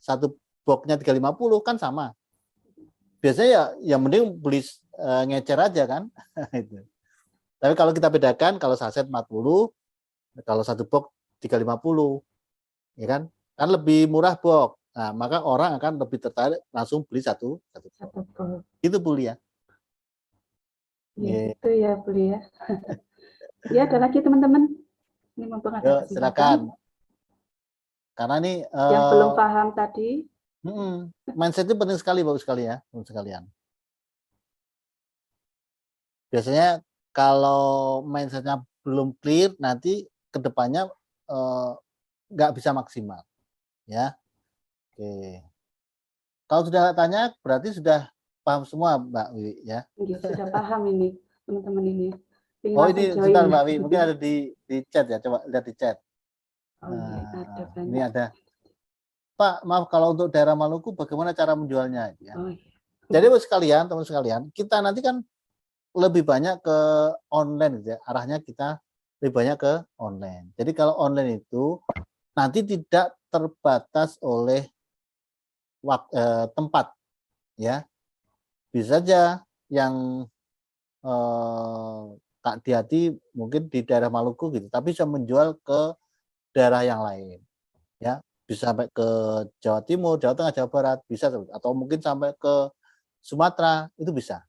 1 boxnya 350 kan sama. Biasanya ya mending beli ngecer aja kan. Tapi kalau kita bedakan, kalau saset 40, kalau 1 box 350, ya kan? Kan lebih murah box. Nah, maka orang akan lebih tertarik langsung beli satu box. Itu Bu ya. Ya, itu ya Bu ya. Ya, ada lagi teman-teman. Ini mumpung ada kesempatan. Silakan. Karena ini yang belum paham tadi. Mindset itu penting sekali Bapak sekali ya, teman sekalian. Biasanya kalau mindsetnya belum clear, nanti kedepannya nggak bisa maksimal, ya. Oke. Kalau sudah tanya, berarti sudah paham semua Mbak Wiwi ya. Sudah paham ini teman-teman ini. Oh ini sebentar Mbak Wiwi, mungkin ada di chat ya, coba lihat di chat. Ini ada. Pak, maaf kalau untuk daerah Maluku bagaimana cara menjualnya? Ya. Jadi teman sekalian, kita nanti kan lebih banyak ke online, gitu ya. Arahnya kita lebih banyak ke online. Jadi kalau online itu nanti tidak terbatas oleh tempat, ya. Bisa saja yang Kak Diati mungkin di daerah Maluku gitu, tapi bisa menjual ke daerah yang lain, ya. Bisa sampai ke Jawa Timur, Jawa Tengah, Jawa Barat, bisa, atau mungkin sampai ke Sumatera, itu bisa.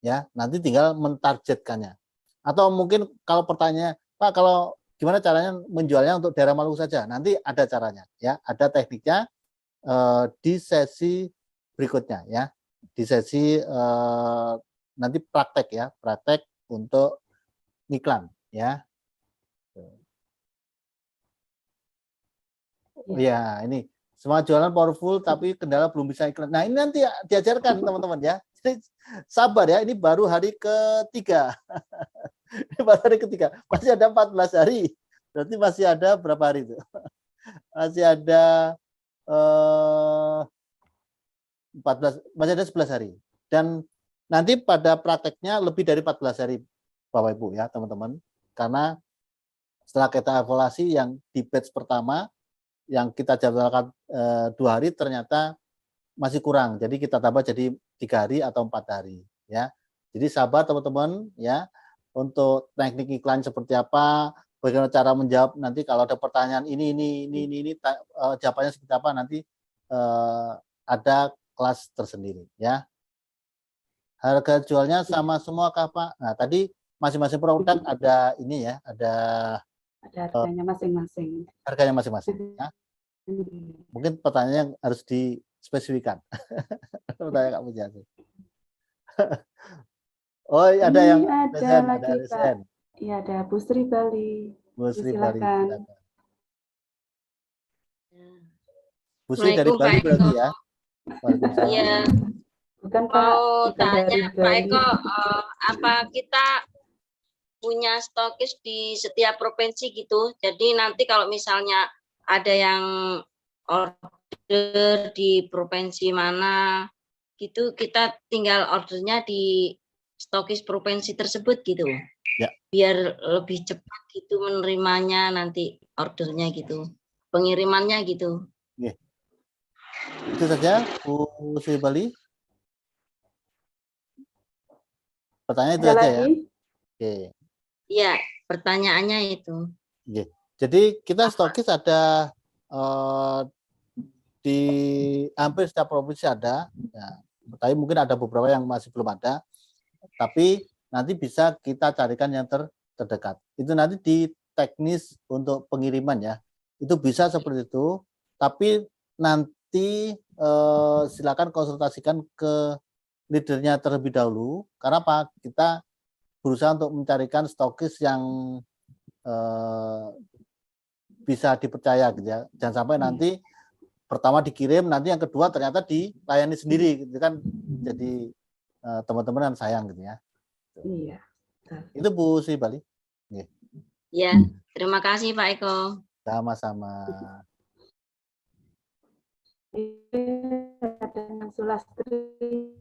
Ya, nanti tinggal mentargetkannya. Atau mungkin kalau pertanyaannya, Pak, kalau gimana caranya menjualnya untuk daerah Maluku saja? Nanti ada caranya, ya, ada tekniknya di sesi berikutnya, ya, di sesi nanti praktek untuk iklan, ya. Ya, ini semua jualan powerful tapi kendala belum bisa iklan. Nah, ini nanti diajarkan teman-teman ya. Jadi sabar ya, ini baru hari ketiga. Ini baru hari ketiga. Masih ada 14 hari. Berarti masih ada berapa hari itu? Masih ada 14, masih ada 11 hari. Dan nanti pada prakteknya lebih dari 14 hari Bapak Ibu ya, teman-teman. Karena setelah kita evaluasi yang di batch pertama yang kita jadwalkan 2 hari ternyata masih kurang. Jadi kita tambah jadi 3 hari atau 4 hari ya. Jadi sabar teman-teman ya, untuk teknik iklan seperti apa, bagaimana cara menjawab nanti kalau ada pertanyaan ini jawabannya seperti apa, nanti ada kelas tersendiri ya. Harga jualnya sama semua kah Pak? Nah, tadi masing-masing produk ada ini ya, ada harganya masing-masing. Harganya masing-masing ya. Mungkin pertanyaannya harus spesifikan. Pertanyaan Kak Pujiastuti. Oh, ada yang resen, lagi, ada resen. Iya, ada Bu Sri Bali. Bu Sri Bali, silakan. Bu Sri dari Bali berarti ya? Waalaikumsalam. Iya. Bukan mau Pak, tanya Pak Eko, apa kita punya stokis di setiap provinsi gitu? Jadi nanti kalau misalnya ada yang order di provinsi mana gitu, kita tinggal ordernya di stokis provinsi tersebut gitu. Ya. Biar lebih cepat gitu menerimanya nanti ordernya gitu, pengirimannya gitu. Oke. Itu saja Bu Sri Bali. Pertanyaan itu aja ya. Oke. Iya, pertanyaannya itu. Oke. Jadi kita stokis ada di hampir setiap provinsi ada. Ya. Tapi mungkin ada beberapa yang masih belum ada. Tapi nanti bisa kita carikan yang terdekat. Itu nanti di teknis untuk pengiriman ya. Itu bisa seperti itu. Tapi nanti silakan konsultasikan ke leadernya terlebih dahulu. Karena apa? Kita berusaha untuk mencarikan stokis yang bisa dipercaya gitu ya. Jangan sampai nanti pertama dikirim, nanti yang kedua ternyata dilayani sendiri gitu kan. Jadi teman-teman kan sayang gitu ya. Iya. Itu Bu Sri Bali. Ya, terima kasih Pak Eko. Sama-sama. Ada yang Sulastri.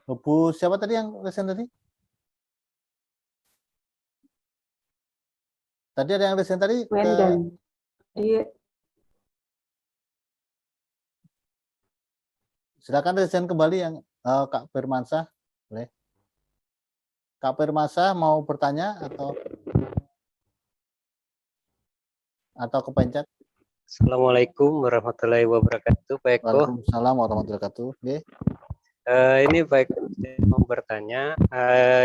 Bu siapa tadi yang resen tadi? Tadi ada yang resen tadi? Wendel. Silakan resen kembali yang Kak Firmansyah, boleh. Kak Firmansyah mau bertanya atau kepencet? Assalamualaikum warahmatullahi wabarakatuh, Pak Eko. Waalaikumsalam warahmatullahi wabarakatuh. Okay. Ini Pak Eko, saya mau bertanya,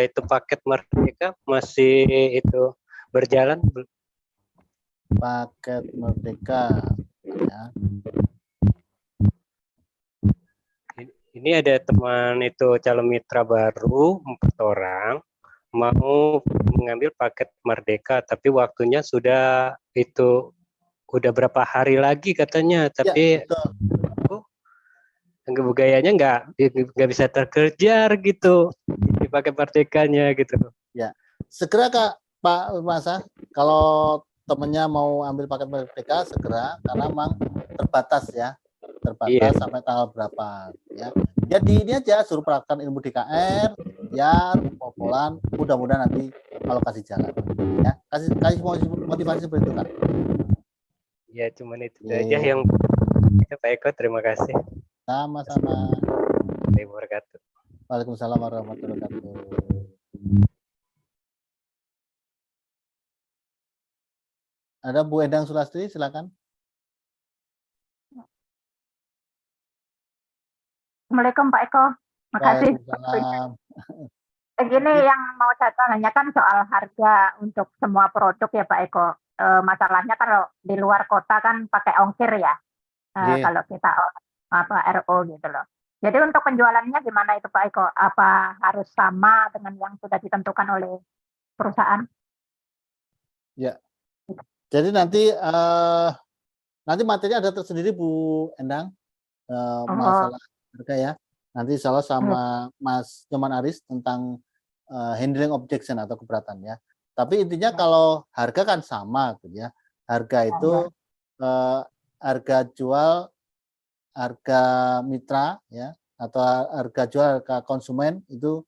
itu paket Merdeka masih itu berjalan? Paket Merdeka. Ya. Ini ada teman itu calon mitra baru 4 orang mau mengambil paket Merdeka, tapi waktunya sudah udah berapa hari lagi katanya, tapi gayanya nggak bisa terkejar gitu di paket Merdekanya gitu. Ya, segera Pak Masa, kalau temennya mau ambil paket Merdeka segera, karena memang terbatas ya. Terbatas sampai tanggal berapa ya. Jadi ini aja suruh praktekkan ilmu DKR ya, popolan, mudah-mudahan nanti kalau kasih jalan ya. Kasih motivasi seperti itu Kak. Ya cuman itu aja yang Pak Eko, terima kasih. Sama-sama. Waalaikumsalam warahmatullahi wabarakatuh. Ada Bu Endang Sulastri, silakan. Assalamualaikum Pak Eko, makasih. Begini yang mau saya tanyakan soal harga untuk semua produk ya Pak Eko. Masalahnya kalau di luar kota kan pakai ongkir ya, kalau kita RO gitu loh. Jadi untuk penjualannya gimana itu Pak Eko? Apa harus sama dengan yang sudah ditentukan oleh perusahaan? Ya, jadi nanti materi ada tersendiri Bu Endang, masalah harga ya. Nanti salah sama Mas Nyoman Aris tentang handling objection atau keberatan ya. Tapi intinya kalau harga kan sama gitu ya. Harga itu harga jual, harga mitra ya, atau harga jual, harga konsumen itu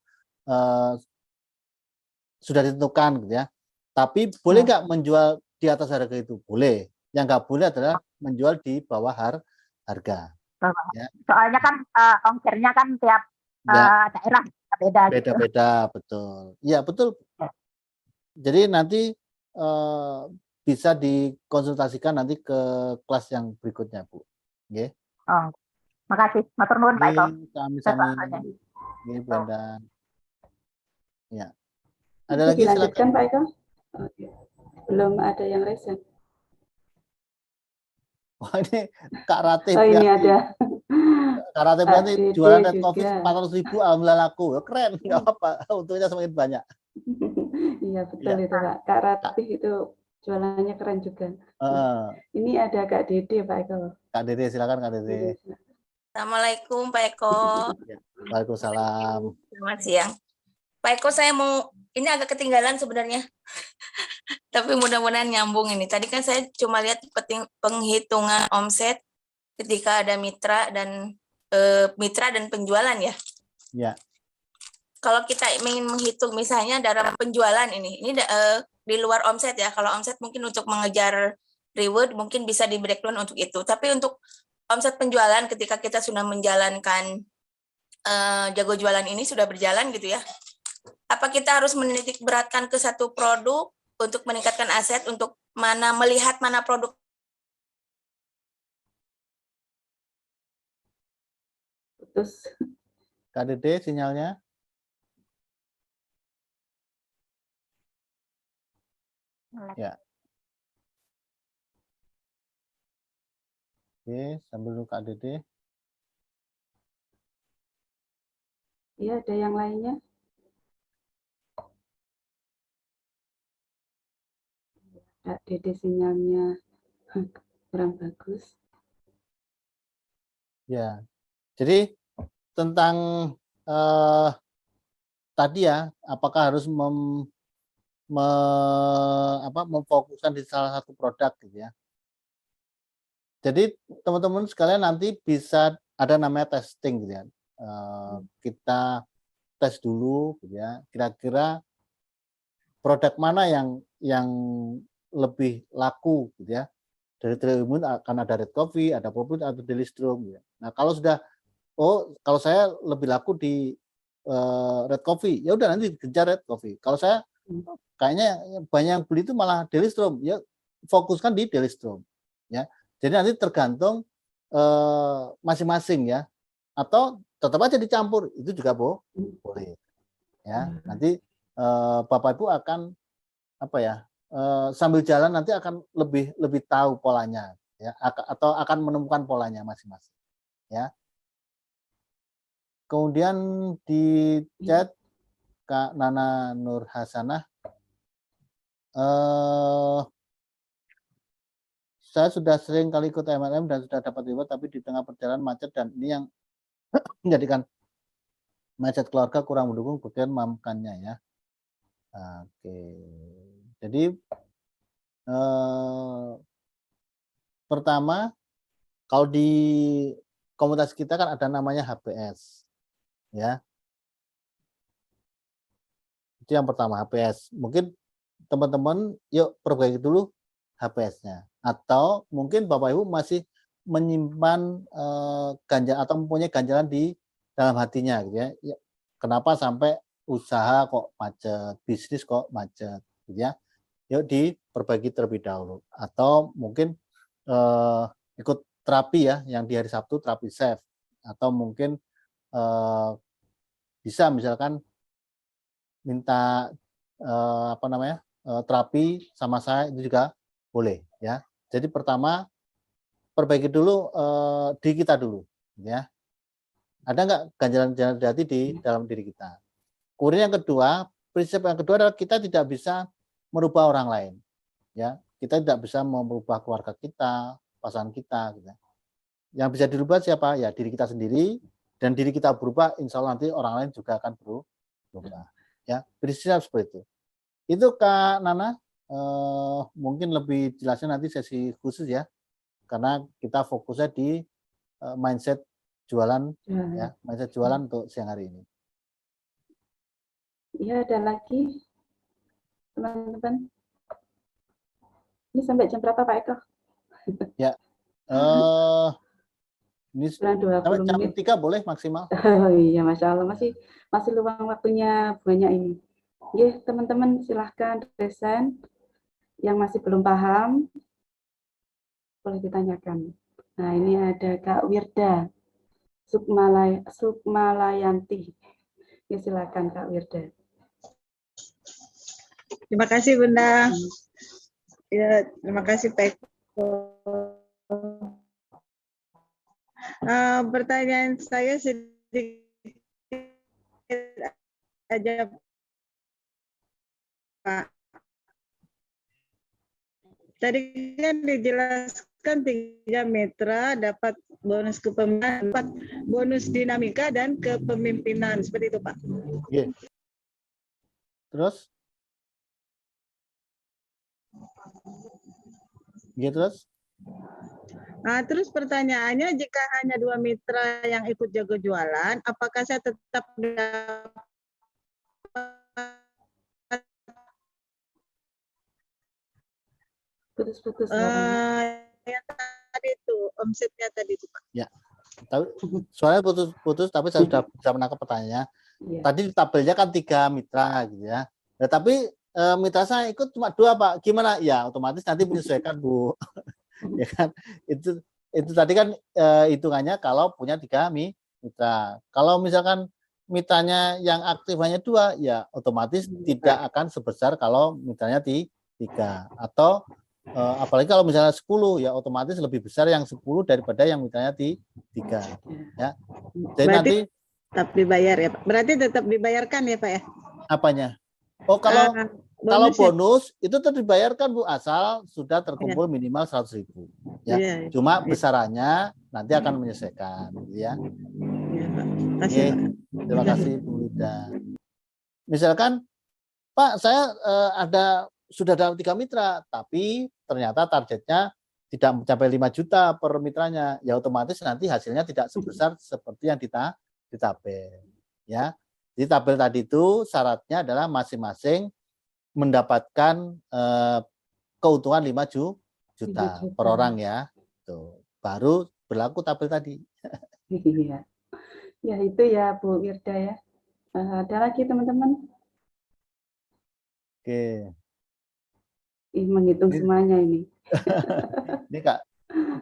sudah ditentukan gitu ya. Tapi boleh nggak menjual di atas harga itu? Boleh. Yang nggak boleh adalah menjual di bawah harga. Ya. Soalnya kan ongkirnya kan tiap daerah beda. Beda-beda, gitu. Betul. Iya betul. Jadi nanti bisa dikonsultasikan nanti ke kelas yang berikutnya, Bu. Oke. Oh, makasih. Matur nuwun Pak Eko. Sami-sami. Ini Bu Endang. Ya. Ada lagi silakan Pak Eko? Belum ada yang resen. Wah, ini Kak Ratih Oh, ini ada Kak Ratih Kak nanti Dede jualan Red juga. Coffee 400.000, alhamdulillah laku. Ya, keren, nggak apa-apa. Untungnya semakin banyak. Iya betul Ya. itu Pak. Kak Ratih itu jualannya keren juga. Ini ada Kak Dede Pak Eko. Kak Dede, silakan Kak Dede. Assalamualaikum Pak Eko. Ya. Waalaikumsalam. Selamat siang. Pak Eko, saya mau, ini agak ketinggalan sebenarnya. Tapi mudah-mudahan nyambung ini. Tadi kan saya cuma lihat penghitungan omset ketika ada mitra dan penjualan ya. Ya. Kalau kita ingin menghitung misalnya dalam penjualan ini di luar omset ya. Kalau omset mungkin untuk mengejar reward mungkin bisa di breakdown untuk itu. Tapi untuk omset penjualan ketika kita sudah menjalankan jago jualan ini sudah berjalan gitu ya. Apa kita harus menitik beratkan ke satu produk untuk meningkatkan aset untuk melihat mana produk putus. Kak Dede sinyalnya. Ya. Oke, sambil dulu Kak Dede. Iya, ada yang lainnya. Kak Dede sinyalnya kurang bagus. Ya, jadi tentang tadi ya, apakah harus memfokuskan di salah satu produk gitu ya. Jadi teman-teman sekalian nanti bisa ada namanya testing gitu ya. Kita tes dulu gitu ya. Kira-kira produk mana yang lebih laku gitu ya. Dari Triliun akan ada Red Coffee, ada Poput atau Daily Strom gitu ya. Nah, kalau sudah kalau saya lebih laku di Red Coffee, ya udah nanti kejar Red Coffee. Kalau saya kayaknya banyak yang beli itu malah Daily Strom, ya fokuskan di Daily Strom ya. Jadi nanti tergantung masing-masing ya, atau tetap aja dicampur, itu juga boleh ya. Nanti Bapak Ibu akan sambil jalan nanti akan lebih tahu polanya ya, atau akan menemukan polanya masing-masing ya. Kemudian di chat Kak Nana Nur Hasanah, saya sudah sering kali ikut MLM dan sudah dapat reward, tapi di tengah perjalanan macet dan ini yang menjadikan mindset keluarga kurang mendukung, bagian mamkannya ya. Oke, jadi pertama kalau di komunitas kita kan ada namanya HPS ya. Itu yang pertama, HPS. Mungkin teman-teman yuk perbaiki dulu HPS-nya, atau mungkin Bapak Ibu masih menyimpan ganjal atau mempunyai ganjalan di dalam hatinya gitu ya. Kenapa sampai usaha kok macet, bisnis kok macet gitu ya. Yuk diperbaiki terlebih dahulu, atau mungkin ikut terapi ya, yang di hari Sabtu terapi safe, atau mungkin bisa misalkan minta terapi sama saya, itu juga boleh ya. Jadi pertama perbaiki dulu diri kita dulu ya. Ada nggak ganjalan-ganjalan hati di dalam diri kita. Kemudian yang kedua, prinsip yang kedua adalah kita tidak bisa merubah orang lain ya. Kita tidak bisa merubah keluarga kita, pasangan kita gitu. Yang bisa dirubah siapa? Ya diri kita sendiri, dan diri kita berubah, insya Allah nanti orang lain juga akan berubah. Ya, prinsipnya seperti itu. Itu Kak Nana, mungkin lebih jelasnya nanti sesi khusus ya, karena kita fokusnya di mindset jualan ya, mindset jualan untuk siang hari ini. Iya, ada lagi teman-teman. Ini sampai jam berapa Pak Eko? Ya, ini sampai jam 3 boleh maksimal. Oh iya, Masya Allah, masih luang waktunya banyak ini. Ya, teman-teman silahkan resen yang masih belum paham boleh ditanyakan. Nah, ini ada Kak Wirda Sukmalayanti. Ya, silakan Kak Wirda. Terima kasih Bunda. Ya, terima kasih Pak Eko. Pertanyaan saya sedikit aja, Pak. Tadi kan dijelaskan 3 mitra dapat bonus kepemimpinan, dapat bonus dinamika dan kepemimpinan, seperti itu, Pak. Oke. Terus? Oke, terus? Nah, terus pertanyaannya, jika hanya 2 mitra yang ikut jago jualan, apakah saya tetap dapat putus-putus yang tadi itu omsetnya tadi itu, Pak? Ya, tapi soalnya putus-putus, tapi saya sudah bisa menangkap pertanyaannya. Ya. Tadi di tabelnya kan 3 mitra gitu ya. Ya tapi mitra saya ikut cuma 2, Pak. Gimana? Ya otomatis nanti menyesuaikan, Bu. Ya kan? Itu tadi kan hitungannya kalau punya 3 mitra. Kalau misalkan mitranya yang aktif hanya 2, ya otomatis tidak akan sebesar kalau mitranya 3. Atau apalagi kalau misalnya 10, ya otomatis lebih besar yang 10 daripada yang mitranya 3. Ya. Jadi berarti nanti tetap dibayar ya, Pak? Berarti tetap dibayarkan ya, Pak ya? apanya? Oh, kalau bonus itu tetap dibayarkan, Bu, asal sudah terkumpul minimal 100.000. Ya. Iya. Cuma besarannya nanti akan menyesuaikan, ya. Iya, Pak. Oke, terima kasih, Bu Wida. Misalkan, Pak, saya sudah dalam 3 mitra, tapi ternyata targetnya tidak mencapai 5 juta per mitranya, ya otomatis nanti hasilnya tidak sebesar seperti yang di tabel. Ya. Di tabel tadi itu syaratnya adalah masing-masing mendapatkan keuntungan 5 juta per orang ya. Tuh, baru berlaku tabel tadi. Iya. Ya itu ya Bu Wirda ya. Ada lagi teman-teman? Oke. Menghitung semuanya ini. Ini Kak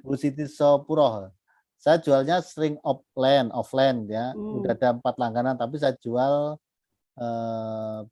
Bu Siti Sopuro. Saya jualnya string offline ya. Udah ada 4 langganan, tapi saya jual